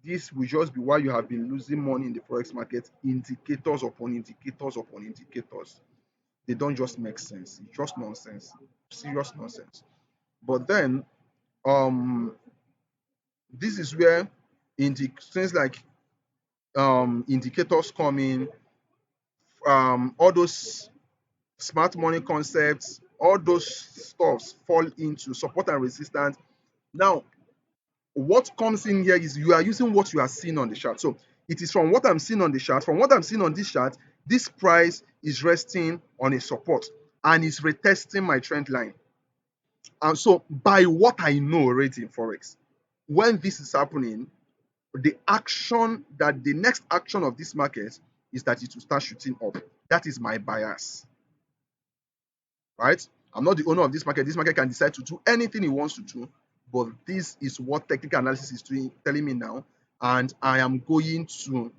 this will just be why you have been losing money in the Forex market. Indicators upon indicators upon indicators. They don't just make sense. It's just nonsense. Serious nonsense. But then, um, this is where things like indicators come in, all those smart money concepts, all those stuffs fall into support and resistance. Now, what comes in here is you are using what you are seeing on the chart. So it is from what I'm seeing on the chart, from what I'm seeing on this chart, this price is resting on a support and is retesting my trend line. And so by what I know already in Forex, when this is happening, the next action of this market is that it will start shooting up. That is my bias, right? I'm not the owner of this market. This market can decide to do anything it wants to do, but this is what technical analysis is telling me now, and I am going to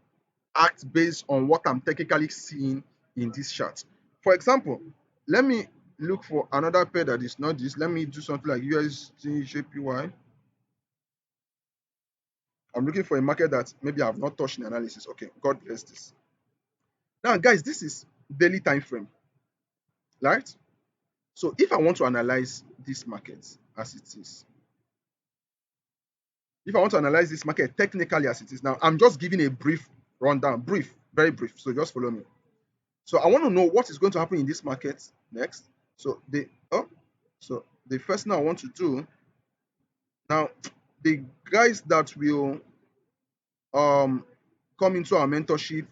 act based on what I'm technically seeing in this chart. For example, let me look for another pair that is not this. Let me do something like USD JPY. I'm looking for a market that maybe I've not touched in analysis. Okay, God bless this. Now, guys, this is daily time frame, right? So if I want to analyze this market as it is, if I want to analyze this market technically as it is now, I'm just giving a brief rundown, brief, very brief. So just follow me. So I want to know what is going to happen in this market next. So the first thing I want to do now, the guys that will um come into our mentorship,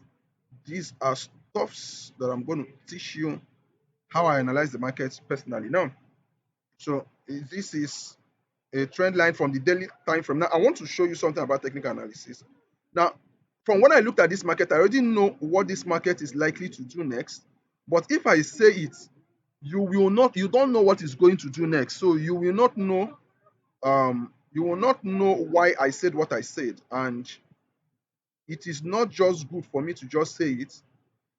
these are stuffs that I'm going to teach you how I analyze the markets personally. Now, so this is a trend line from the daily time frame. Now, I want to show you something about technical analysis. Now, from when I looked at this market, I already know what this market is likely to do next. But if I say it, you don't know what it's going to do next. So you will not know why I said what I said. And it is not just good for me to just say it.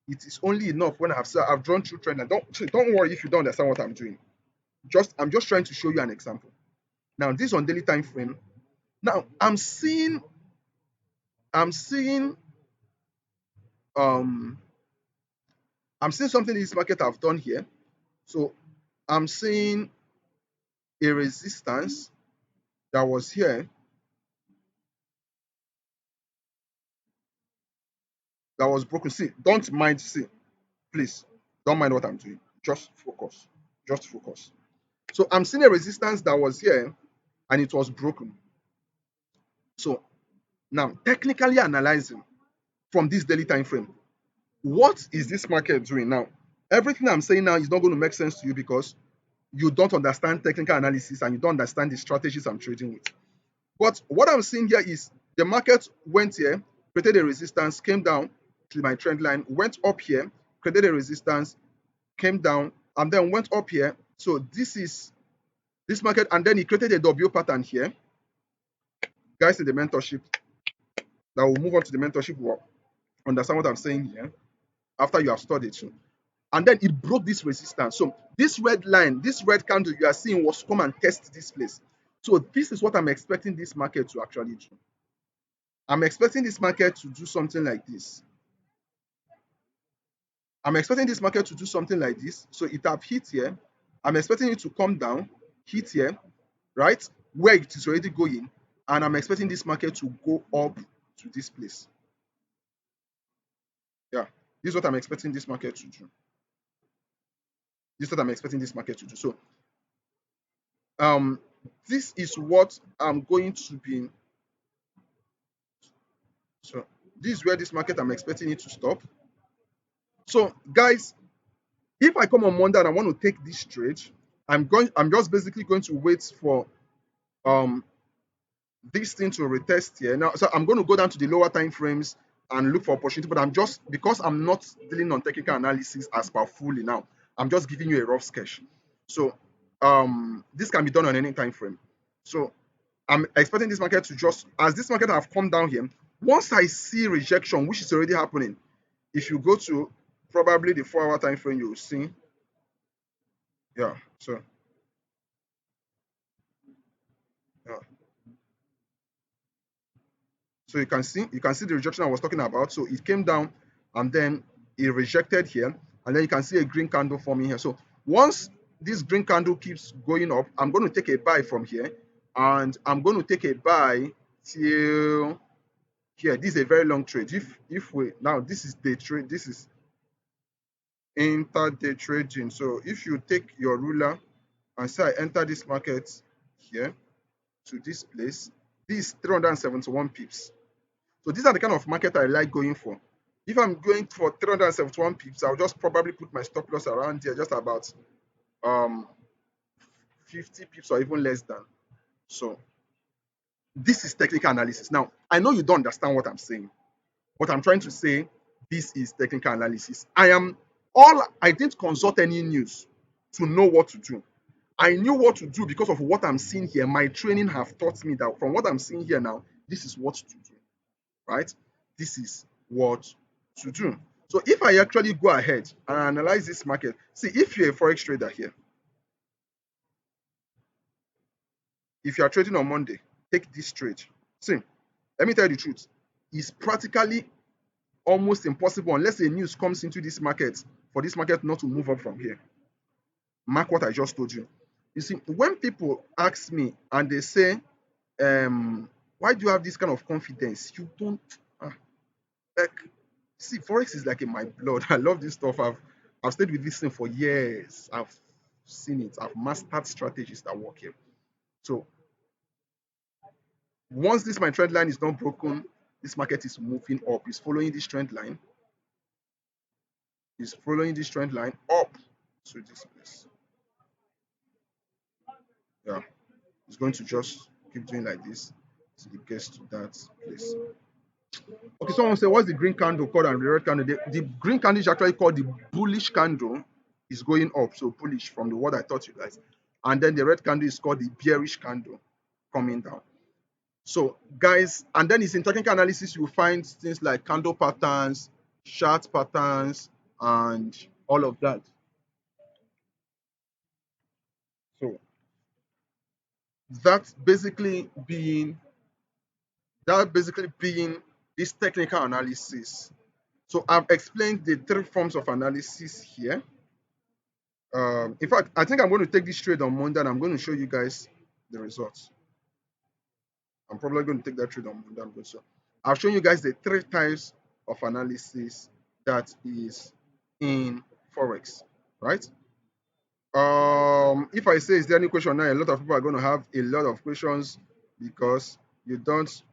It is only enough when I've drawn through trend line. Don't worry if you don't understand what I'm doing. I'm just trying to show you an example. Now, this on daily time frame. Now, I'm seeing um I'm seeing something in this market I've done here. So I'm seeing a resistance that was here, that was broken. See, please don't mind what I'm doing. Just focus. Just focus. So I'm seeing a resistance that was here and it was broken. So now technically analyzing from this daily time frame, what is this market doing now? Everything I'm saying now is not going to make sense to you because you don't understand technical analysis and you don't understand the strategies I'm trading with. But what I'm seeing here is the market went here, created a resistance, came down to my trend line, went up here, created a resistance, came down, and then went up here. So this is this market, and then it created a W pattern here. Guys in the mentorship, that will move on to the mentorship will understand what I'm saying here after you have studied. So, and then it broke this resistance. So this red line, this red candle you are seeing was come and test this place. So this is what I'm expecting this market to actually do. I'm expecting this market to do something like this. I'm expecting this market to do something like this. So it have hit here. I'm expecting it to come down, hit here, right? Where it is already going. And I'm expecting this market to go up to this place. Yeah, this is what I'm expecting this market to do. This is what I'm expecting this market to do. So um this is what I'm going to be. So this is where this market I'm expecting it to stop. So guys, if I come on Monday and I want to take this trade, I'm just basically going to wait for um this thing to retest here. Now, so I'm going to go down to the lower time frames and look for opportunity, but I'm just, because I'm not dealing on technical analysis as per fully now, I'm just giving you a rough sketch. So this can be done on any time frame. So I'm expecting this market to just, as this market have come down here, once I see rejection, which is already happening, if you go to probably the 4 hour time frame, you'll see, yeah. So yeah. So you can see the rejection I was talking about. So it came down and then it rejected here, and then you can see a green candle forming here. So once this green candle keeps going up, I'm going to take a buy from here, and I'm going to take a buy till here. This is a very long trade. If we now, this is day trade, this is intraday trading. So if you take your ruler and say I enter this market here to this place, this is 371 pips. So these are the kind of market I like going for. If I'm going for 371 pips, I'll just probably put my stop loss around here, just about um 50 pips or even less than. So this is technical analysis. Now, I know you don't understand what I'm saying, but I'm trying to say this is technical analysis. I didn't consult any news to know what to do. I knew what to do because of what I'm seeing here. My training have taught me that from what I'm seeing here now, this is what to do, right? This is what to do. So if I actually go ahead and analyze this market, see, if you're a forex trader here, if you are trading on Monday, take this trade. See, let me tell you the truth. It's practically almost impossible unless a news comes into this market for this market not to move up from here. Mark what I just told you. You see, when people ask me and they say, why do you have this kind of confidence? You don't like, see, forex is like in my blood. I love this stuff. I've stayed with this thing for years. I've seen it. I've mastered strategies that work here. So once this my trend line is not broken, this market is moving up. It's following this trend line. It's following this trend line up to this place. Yeah, it's going to just keep doing like this till it gets to that place. Okay, someone say, what's the green candle called and the red candle? The green candle is actually called the bullish candle. Is going up, so bullish from the word I taught you guys. And then the red candle is called the bearish candle coming down. So, guys, and then it's in technical analysis, you find things like candle patterns, chart patterns, and all of that. So that's basically being this technical analysis. So I've explained the three forms of analysis here. In fact, I think I'm going to take this trade on Monday and I'm going to show you guys the results. I'm probably going to take that trade on Monday. I've shown you guys the three types of analysis that is in Forex, right? If I say, is there any question now? A lot of people are going to have a lot of questions because you don't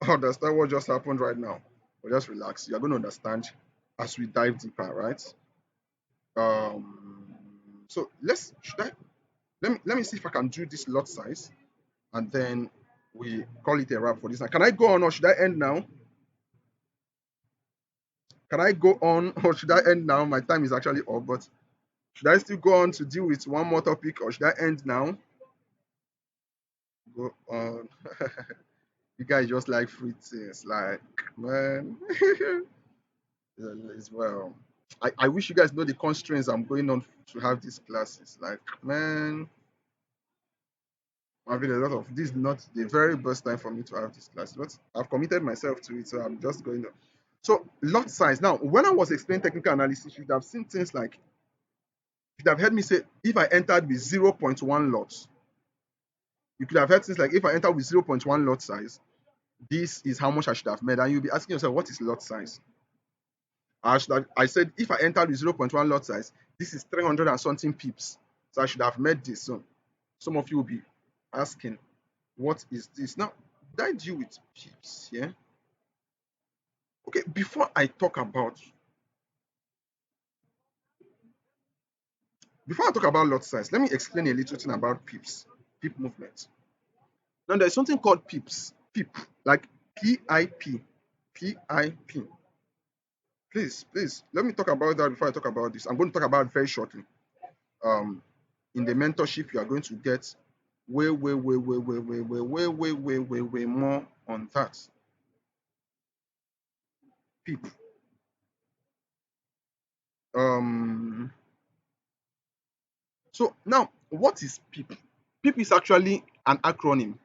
understand what just happened right now. But just relax. You're going to understand as we dive deeper, right? So let me see if I can do this lot size and then we call it a wrap for this. Now, can I go on or should I end now? Can I go on or should I end now? My time is actually up, but should I still go on to deal with one more topic or should I end now? Go on. You guys just like free things, like, man. As well. I wish you guys know the constraints I'm going on to have these classes. Like, man, having a lot of this is not the very best time for me to have this class, but I've committed myself to it, so I'm just going on. So lot size. Now, when I was explaining technical analysis, you'd have seen things like, you'd have heard me say, if I entered with 0.1 lots, you could have heard things like, if I enter with 0.1 lot size, this is how much I should have made. And you'll be asking yourself, what is lot size? I said if I entered with zero point 0.1 lot size, this is 300 and something pips. So I should have made this. So some of you will be asking, what is this? Now, did I deal with pips? Yeah. Okay, before I talk about lot size, let me explain a little thing about pips, pip movement. Now there's something called pips, pip, like PIP, PIP. Please, let me talk about that before I talk about this. I'm going to talk about it very shortly. Um, in the mentorship, you are going to get way more on that. PIP. Um, so now, what is PIP? PIP is actually an acronym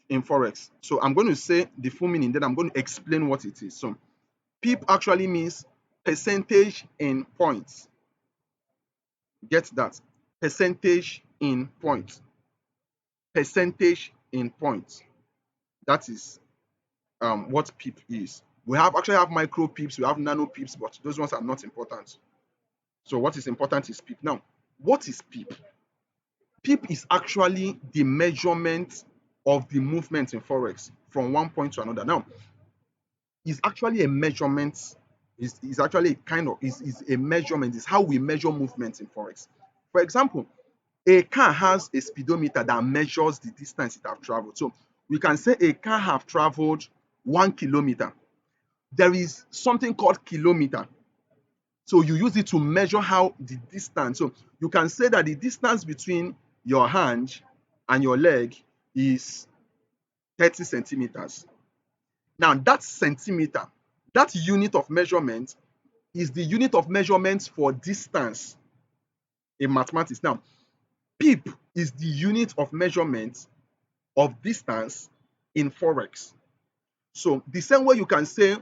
in Forex. So I'm going to say the full meaning, then I'm going to explain what it is. So PIP actually means percentage in points. Get that? Percentage in points. Percentage in points. That is what PIP is. We actually have micro pips, we have nano pips, but those ones are not important. So what is important is PIP. Now, what is PIP? PIP is actually the measurement of the movement in Forex from one point to another. Now, it's actually a measurement, is actually a kind of is a measurement, is how we measure movement in Forex. For example, a car has a speedometer that measures the distance it have traveled. So we can say a car have traveled 1 kilometer. There is something called kilometer. So you use it to measure how the distance. So you can say that the distance between your hand and your leg is 30 centimeters. Now that centimeter, that unit of measurement is the unit of measurement for distance in mathematics. Now, PIP is the unit of measurement of distance in Forex. So the same way you can say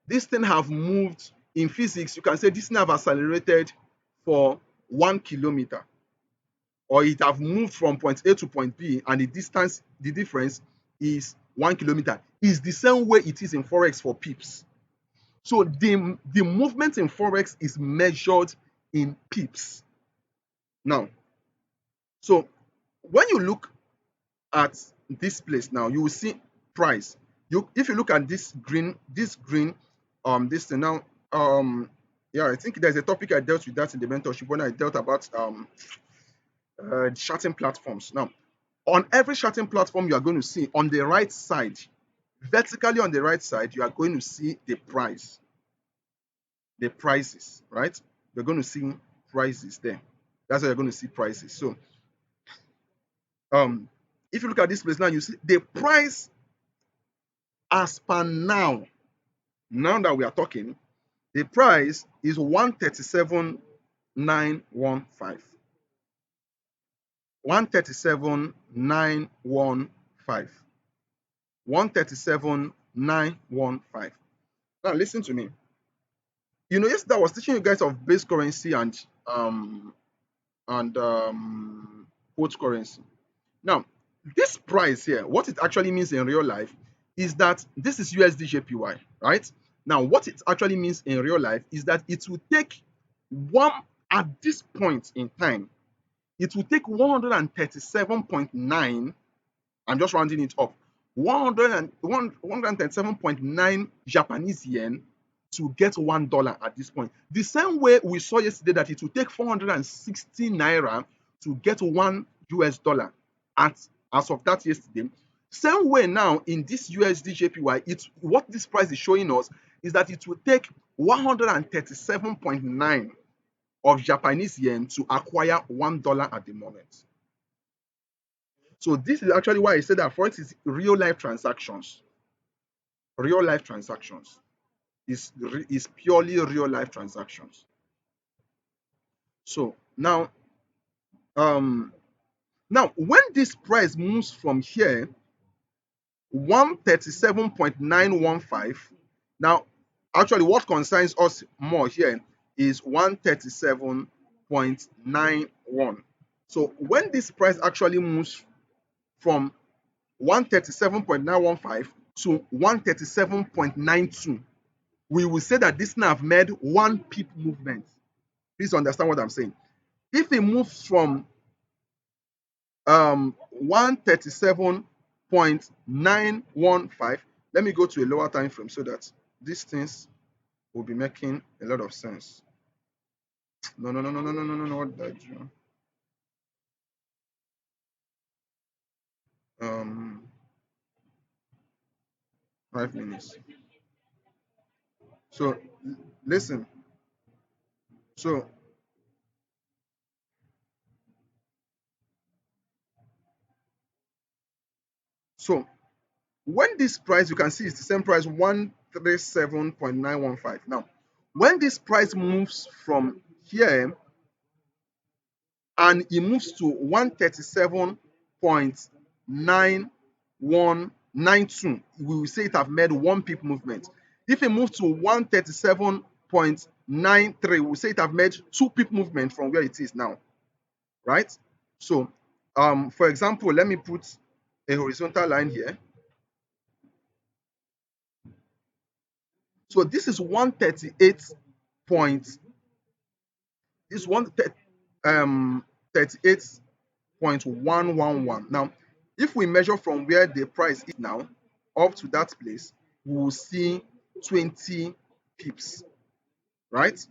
this thing have moved in physics, you can say this thing have accelerated for 1 kilometer, or it have moved from point A to point B, and the distance, the difference is 1 kilometer. Is the same way it is in Forex for pips. So the movement in Forex is measured in pips. Now, so when you look at this place now, you will see price. If you look at this green this thing now, yeah, I think there's a topic I dealt with that in the mentorship when I dealt about charting platforms. Now, on every charting platform, you are going to see on the right side, vertically on the right side, you are going to see the price, the prices, right? You're going to see prices there. That's why you're going to see prices. So if you look at this place now, you see the price as per now. Now that we are talking, the price is 137,915. 137,915. 137,915. Now listen to me. Yesterday I was teaching you guys of base currency and quote currency. Now, this price here, what it actually means in real life is that this is USD right? Now, what it actually means in real life is that it will take at this point in time, it will take 137.9, I'm just rounding it up, 137.9 Japanese yen to get $1 at this point. The same way we saw yesterday that it will take 460 naira to get $1 as of that yesterday. Same way now in this USD what this price is showing us is that it will take 137.9 of Japanese yen to acquire $1 at the moment. So this is actually why I said that Forex is real life transactions. Real life transactions is purely real life transactions. So now when this price moves from here 137.915, now actually what concerns us more here is 137.91. So when this price actually moves from 137.915 to 137.92, we will say that this now have made 1 pip movement. Please understand what I'm saying. If it moves from 137.915, let me go to a lower time frame so that these things will be making a lot of sense. No, no, no, no, no, no, no, no, no. What did I do? 5 minutes. So listen. So so when this price, you can see it's the same price, 137.915. Now, when this price moves from here and it moves to 137.9192, we will say it have made 1 pip movement. If it moves to 137.93, we will say it have made 2 pip movement from where it is now, right? So, for example, let me put a horizontal line here. So this is 138 point, this one 38.111. Now, if we measure from where the price is now up to that place, we will see 20 pips, right?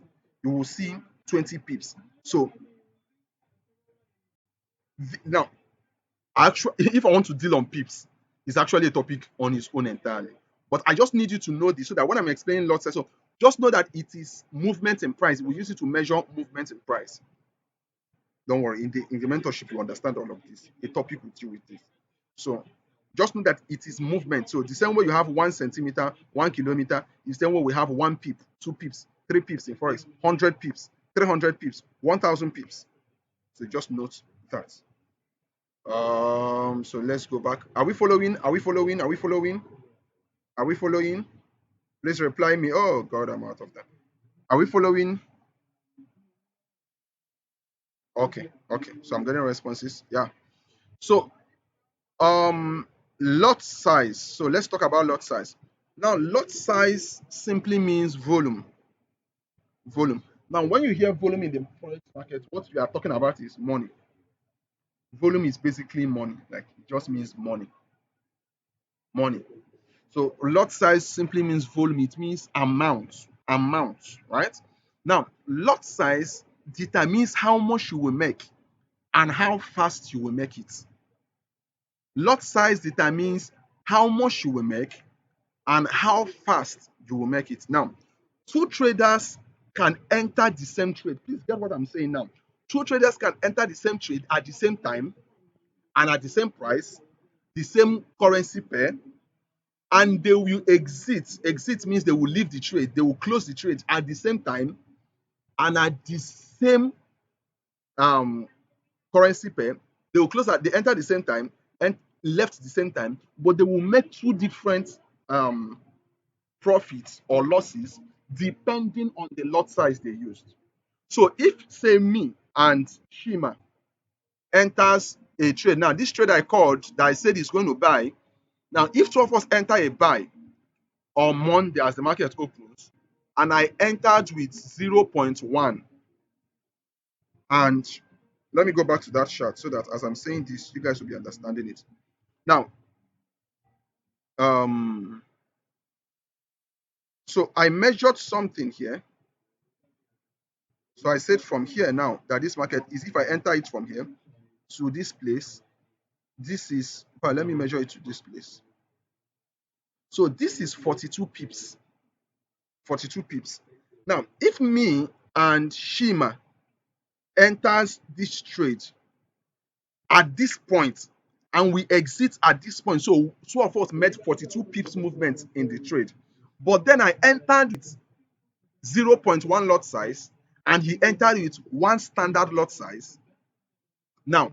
You will see 20 pips. So now, actually, if I want to deal on pips, it's actually a topic on its own entirely. But I just need you to know this so that when I'm explaining lot size, so just know that it is movement in price. We use it to measure movement in price. Don't worry, in the mentorship, you understand all of this. A topic will deal with this. So just know that it is movement. So the same way you have 1 centimeter, 1 kilometer, the same way we have 1 pip, 2 pips, 3 pips in forex, 100 pips, 300 pips, 1,000 pips. So just note that. So let's go back. Are we following? Are we following? Are we following? Are we following? Please reply me. Oh God, I'm out of that. Are we following? Okay, okay. So I'm getting responses. Yeah. So lot size. So let's talk about lot size. Now, lot size simply means volume. Volume. Now, when you hear volume in the forex market, what we are talking about is money. Volume is basically money. Like it just means money. Money. So lot size simply means volume. It means amount. Amount, right? Now, lot size determines how much you will make and how fast you will make it. Lot size determines how much you will make and how fast you will make it. Now, two traders can enter the same trade. Please get what I'm saying now. Two traders can enter the same trade at the same time and at the same price, the same currency pair, and they will exit. Exit means they will leave the trade. They will close the trade at the same time and at the same um, currency pair. They will close at they enter the same time and left the same time, but they will make two different profits or losses depending on the lot size they used. So if say me and Shima enters a trade, now this trade I called that I said is going to buy, now if two of us enter a buy on Monday as the market opens, and I entered with 0.1, and let me go back to that chart so that as I'm saying this, you guys will be understanding it. Now, so I measured something here. So I said from here now that this market is, if I enter it from here to this place, this is, well, let me measure it to this place. So this is 42 pips. 42 pips. Now, if me and Shima enters this trade at this point and we exit at this point, so two of us made 42 pips movement in the trade, but then I entered with 0.1 lot size and he entered with one standard lot size. Now,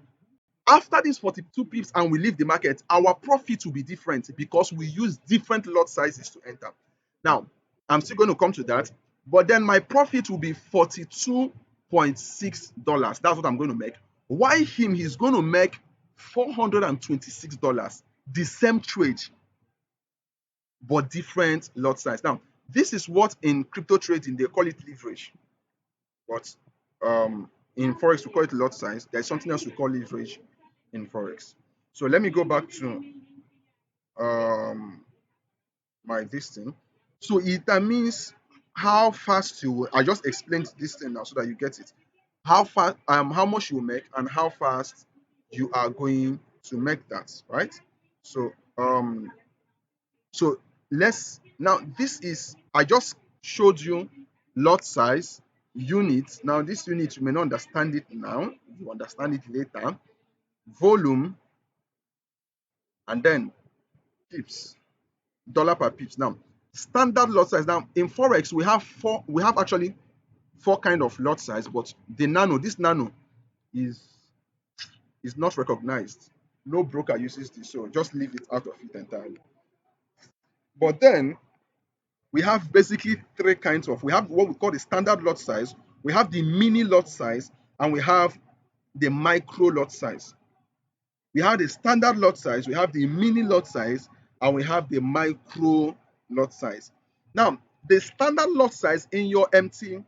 after these 42 pips and we leave the market, our profit will be different because we use different lot sizes to enter. Now, I'm still going to come to that, but then my profit will be $42.6. That's what I'm going to make. Why him? He's going to make $426. The same trade, but different lot size. Now, This is what in crypto trading they call it leverage, but in forex we call it lot size. There's something else we call leverage in forex. So let me go back to um my this thing. So it that means how fast you will, I just explained this thing now so that you get it. How fast how much you will make and how fast you are going to make that, right? So so let's now this is I just showed you lot size, units. Now this unit you may not understand it now, you understand it later. Volume and then pips, dollar per pips. Now standard lot size. Now in forex we have actually four kind of lot size, but the nano, this nano is not recognized. No broker uses this, so just leave it out of it entirely. But then we have basically three kinds of, we have what we call the standard lot size, we have the mini lot size, and we have the micro lot size. We have the standard lot size, we have the mini lot size, and we have the micro lot size. Now, the standard lot size in your MT,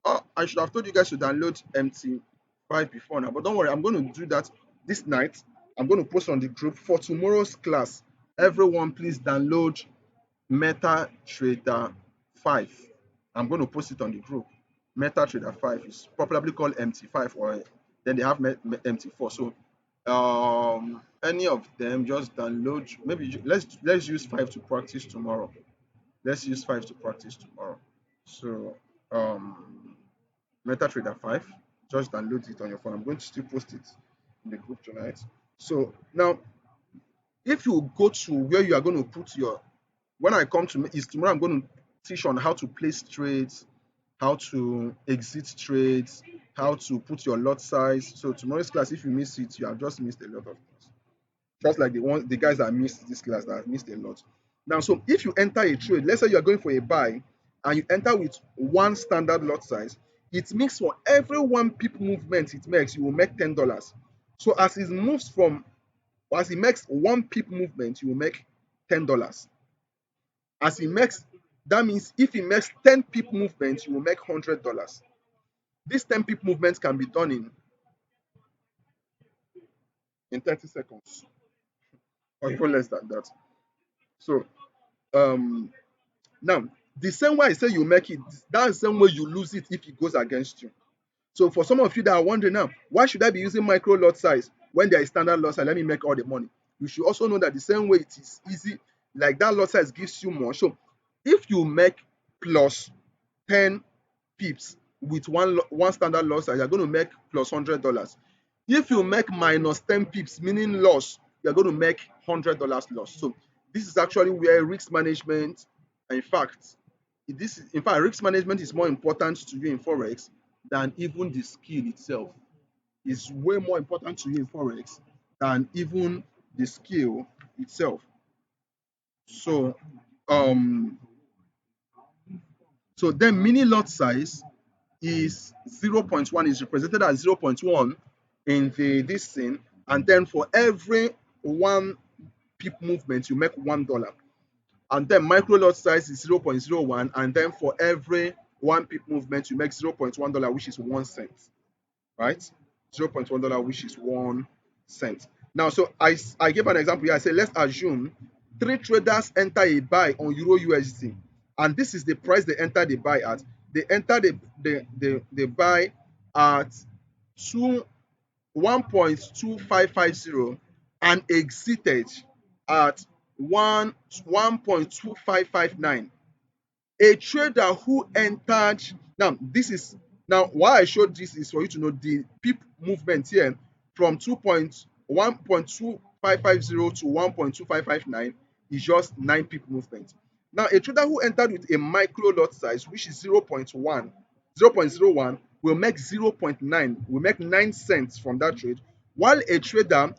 oh, I should have told you guys to download MT5 before now, but don't worry, I'm going to do that this night. I'm going to post on the group for tomorrow's class. Everyone, please download MetaTrader 5. I'm going to post it on the group. MetaTrader 5 is popularly called MT5, or then they have MT4. So any of them, just download. Maybe let's use 5 to practice tomorrow. Let's use 5 to practice tomorrow. So MetaTrader 5, just download it on your phone. I'm going to still post it in the group tonight. So now, if you go to where you are going to put your, when I come to is tomorrow, I'm going to teach on how to place trades, how to exit trades, how to put your lot size. So tomorrow's class, if you miss it, you have just missed a lot of things. Just like the guys that missed this class that have missed a lot. Now, so if you enter a trade, let's say you are going for a buy and you enter with one standard lot size, it makes for every one pip movement it makes, you will make $10. So as it makes one pip movement, you will make $10. As he makes, that means if he makes 10 pip movements, you will make $100. This 10 pip movement can be done in 30 seconds or even less than that. So um now the same way I say you make it, that's the same way you lose it if it goes against you. So for some of you that are wondering now, why should I be using micro lot size when there is standard lot size? Let me make all the money. You should also know that the same way it is easy, like that lot size gives you more. So if you make plus 10 pips with one standard loss, you're going to make plus $100. If you make minus 10 pips, meaning loss, you're going to make $100 loss. So this is actually where risk management, in fact, risk management is more important to you in forex than even the skill itself. It's way more important to you in forex than even the skill itself. So um so then mini lot size is 0.1, is represented as 0.1 in the this thing, and then for every one pip movement you make $1, and then micro lot size is 0.01, and then for every one pip movement you make $0.1, which is 1 cent, right? $0.1, which is 1 cent. Now, so I gave an example here. I say let's assume three traders enter a buy on Euro USD, and this is the price they enter the buy at. They enter the buy at 1.2550 and exited at 1.2559. A trader who entered, now this is, now why I showed this is for you to know the pip movement here from 2.1.2550 to 1.2559 is just 9 pip movement. Now a trader who entered with a micro lot size, which is 0.01, will make 0.9, will make 9 cents from that trade, while a trader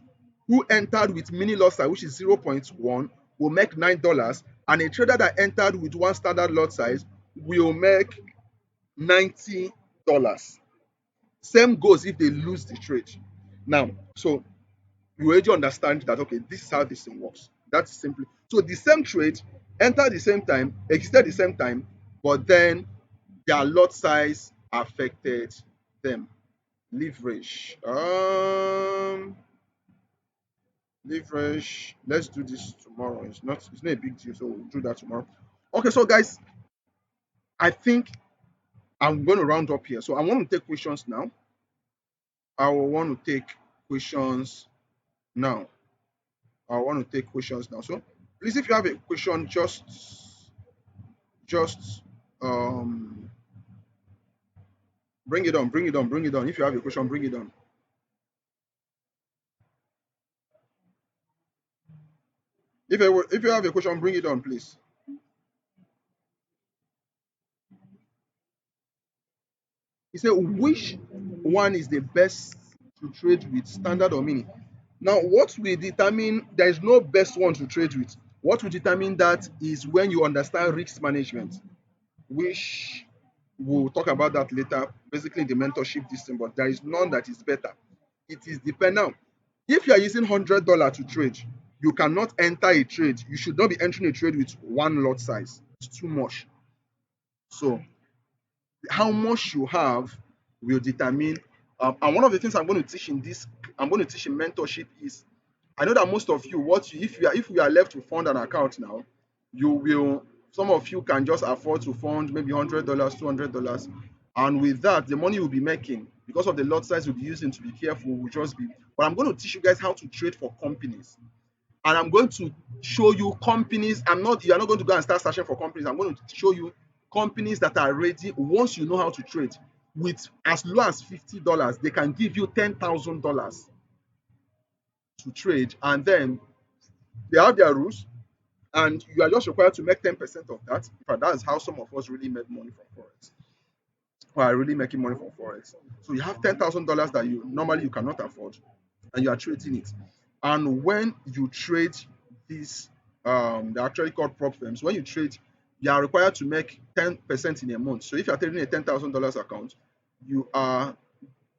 who entered with mini lot size, which is 0.1, will make $9, and a trader that entered with one standard lot size will make $90. Same goes if they lose the trade. Now, so you already understand that, okay, this is how this thing works. That's simply, so the same trade, enter the same time, exited the same time, but then their lot size affected them. Leverage. Leverage. Let's do this tomorrow. It's not a big deal, so we'll do that tomorrow. Okay, so guys, I think I'm going to round up here. So I want to take questions now. I will want to take questions now. I want to take questions now. So please, if you have a question, just bring it on, bring it on, bring it on. If you have a question, bring it on. If you have a question, bring it on, please. He said, which one is the best to trade with, standard or mini? Now, what will determine, there is no best one to trade with. What will determine that is when you understand risk management, which we'll talk about that later, basically in the mentorship this thing, but there is none that is better. It is dependent. If you are using $100 to trade, you cannot enter a trade. You should not be entering a trade with one lot size. It's too much. So how much you have will determine. And one of the things I'm going to teach in mentorship is, I know that most of you, if you are left to fund an account now, you will. Some of you can just afford to fund maybe $100, $200, and with that, the money you'll be making because of the lot size you'll be using to be careful will just be. But I'm going to teach you guys how to trade for companies, and I'm going to show you companies. You are not going to go and start searching for companies. I'm going to show you companies that are ready once you know how to trade. With as low as $50, they can give you $10,000 to trade, and then they have their rules, and you are just required to make 10% of that. In fact, that's how some of us really make money from forex, or are really making money from forex. So you have $10,000 that you normally you cannot afford, and you are trading it. And when you trade these, they're actually called prop firms. When you trade, you are required to make 10% in a month. So if you are trading a $10,000 account, you are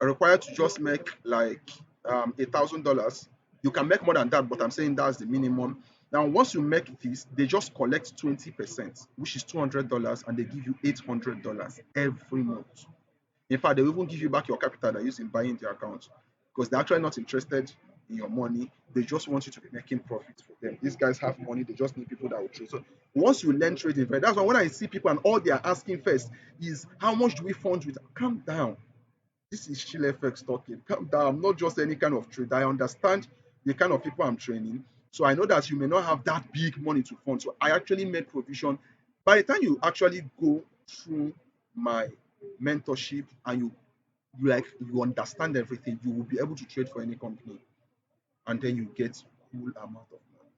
required to just make like $1,000. You can make more than that, but I'm saying that's the minimum. Now, once you make this, they just collect 20%, which is $200, and they give you $800 every month. In fact, they will even give you back your capital that you used in buying the account, because they're actually not interested in your money. They just want you to be making profit for them. These guys have money, they just need people that will trade. So once you learn trading, right, that's why when I see people and all they are asking first is how much do we fund with? Calm down. This is ShillFX talking. Calm down. I'm not just any kind of trader. I understand the kind of people I'm training. So I know that you may not have that big money to fund. So I actually made provision. By the time you actually go through my mentorship and you understand everything, you will be able to trade for any company, and then you get cool amount of money.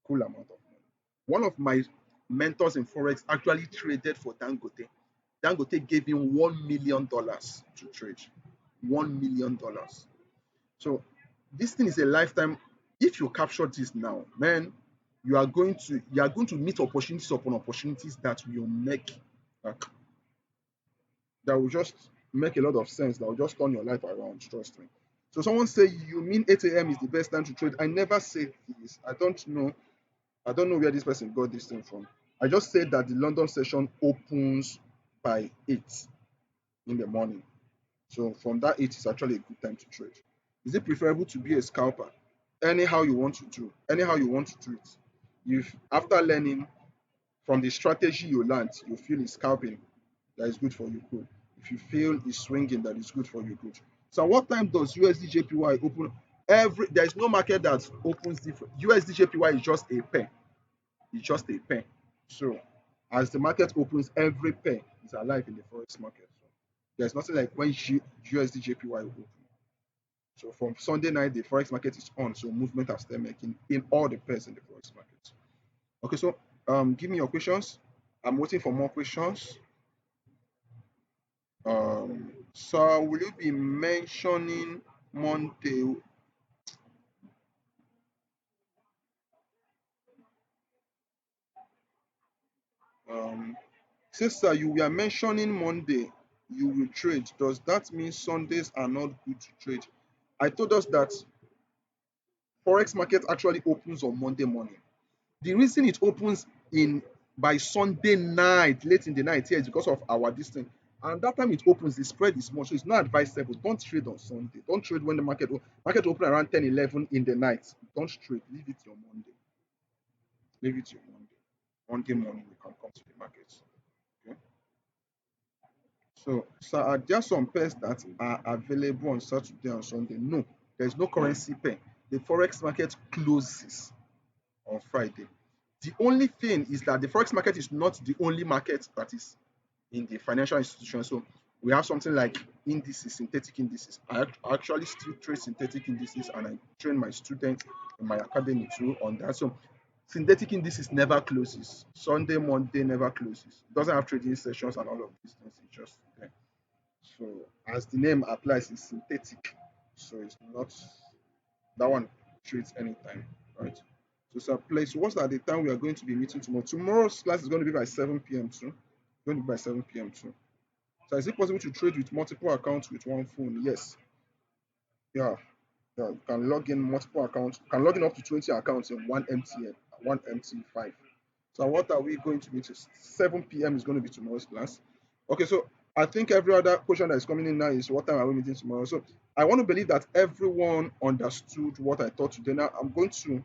Cool amount of money. One of my mentors in Forex actually traded for Dangote. Dangote gave him $1 million to trade. $1 million. So this thing is a lifetime. If you capture this now, man, you are going to meet opportunities upon opportunities like, that will just make a lot of sense. That will just turn your life around. Trust me. So someone say you mean 8 a.m. is the best time to trade. I never said this. I don't know. I don't know where this person got this thing from. I just said that the London session opens by 8 in the morning. So from that 8 is actually a good time to trade. Is it preferable to be a scalper? Anyhow you want to do, anyhow you want to do it. If after learning from the strategy you learned, you feel is scalping, that is good for you, good. If you feel is swinging, that is good for you, good. So what time does USD JPY open? There is no market that opens different. USD JPY is just a pair. It's just a pair. So as the market opens, every pair is alive in the forex market. So there's nothing like when USD JPY open. So from Sunday night, the forex market is on. So movement are still making in all the pairs in the forex market. Okay, so give me your questions. I'm waiting for more questions. So will you be mentioning Monday? Um, Sister, you were mentioning Monday you will trade. Does that mean Sundays are not good to trade? I told us that forex market actually opens on Monday morning. The reason it opens in by Sunday night, late in the night here, because of our distance. And that time it opens, the spread is much. So it's not advisable. Don't trade on Sunday. Don't trade when the market open around 10, 11 in the night. Don't trade. Leave it your Monday. Leave it your Monday. Monday morning you can come to the market. Okay. So are there some pairs that are available on Saturday and Sunday? No, there's no currency pair. The forex market closes on Friday. The only thing is that the forex market is not the only market that is in the financial institution. So we have something like indices, synthetic indices. I actually still trade synthetic indices, and I train my students in my academy too on that. So synthetic indices never closes. Sunday, Monday never closes. It doesn't have trading sessions and all of these things. It's just there. So as the name applies, it's synthetic. So it's not that one trades anytime, right? So sir, place what's at the time we are going to be meeting tomorrow? Tomorrow's class is going to be by 7 p.m. too. Going to be by 7 p.m. too. So is it possible to trade with multiple accounts with one phone? Yes. Yeah. Yeah. You can log in multiple accounts. You can log in up to 20 accounts in one MTN, one MT5. So what are we going to meet? 7 p.m. is going to be tomorrow's class. Okay, so I think every other question that is coming in now is what time are we meeting tomorrow? So I want to believe that everyone understood what I taught today. Now I'm going to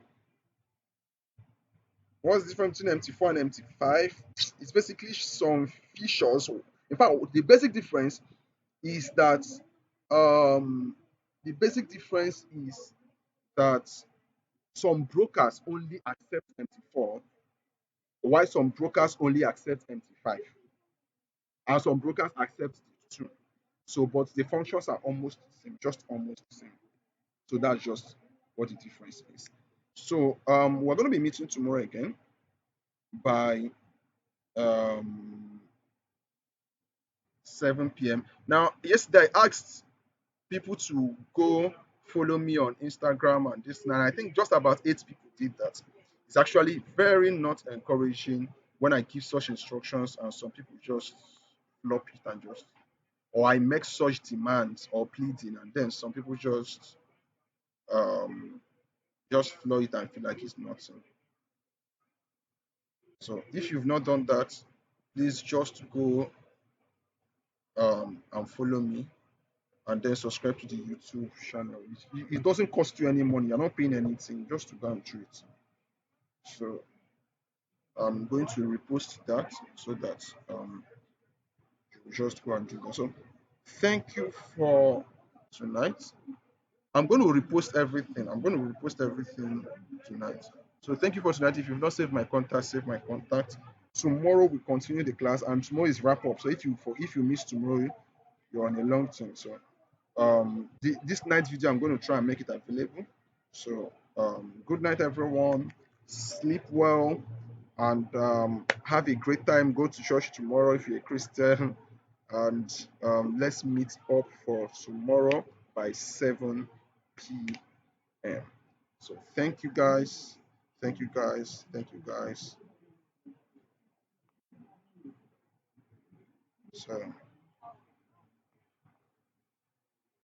what's the difference between MT4 and MT5? It's basically some features. In fact, the basic difference is that um the basic difference is that some brokers only accept MT4, while some brokers only accept MT5, and some brokers accept the two. So, but the functions are almost the same, just almost the same. So that's just what the difference is. So we're going to be meeting tomorrow again by um 7 p.m. Now, yesterday I asked people to go follow me on Instagram and this, and I think just about 8 people did that. It's actually very not encouraging when I give such instructions and some people just flop it and just, or I make such demands or pleading, and then some people um just flow it and feel like it's nothing. So if you've not done that, please just go and follow me and then subscribe to the YouTube channel. It doesn't cost you any money. You're not paying anything just to go and do it. So I'm going to repost that so that you just go and do that. So thank you for tonight. I'm going to repost everything. I'm going to repost everything tonight. So thank you for tonight. If you've not saved my contact, save my contact. Tomorrow we continue the class, and tomorrow is wrap up. So if you miss tomorrow, you're on a long term. So this night video I'm going to try and make it available. So good night everyone. Sleep well and have a great time. Go to church tomorrow if you're a Christian, and let's meet up for tomorrow by 7 p.m. So thank you guys. Thank you guys. Thank you guys. So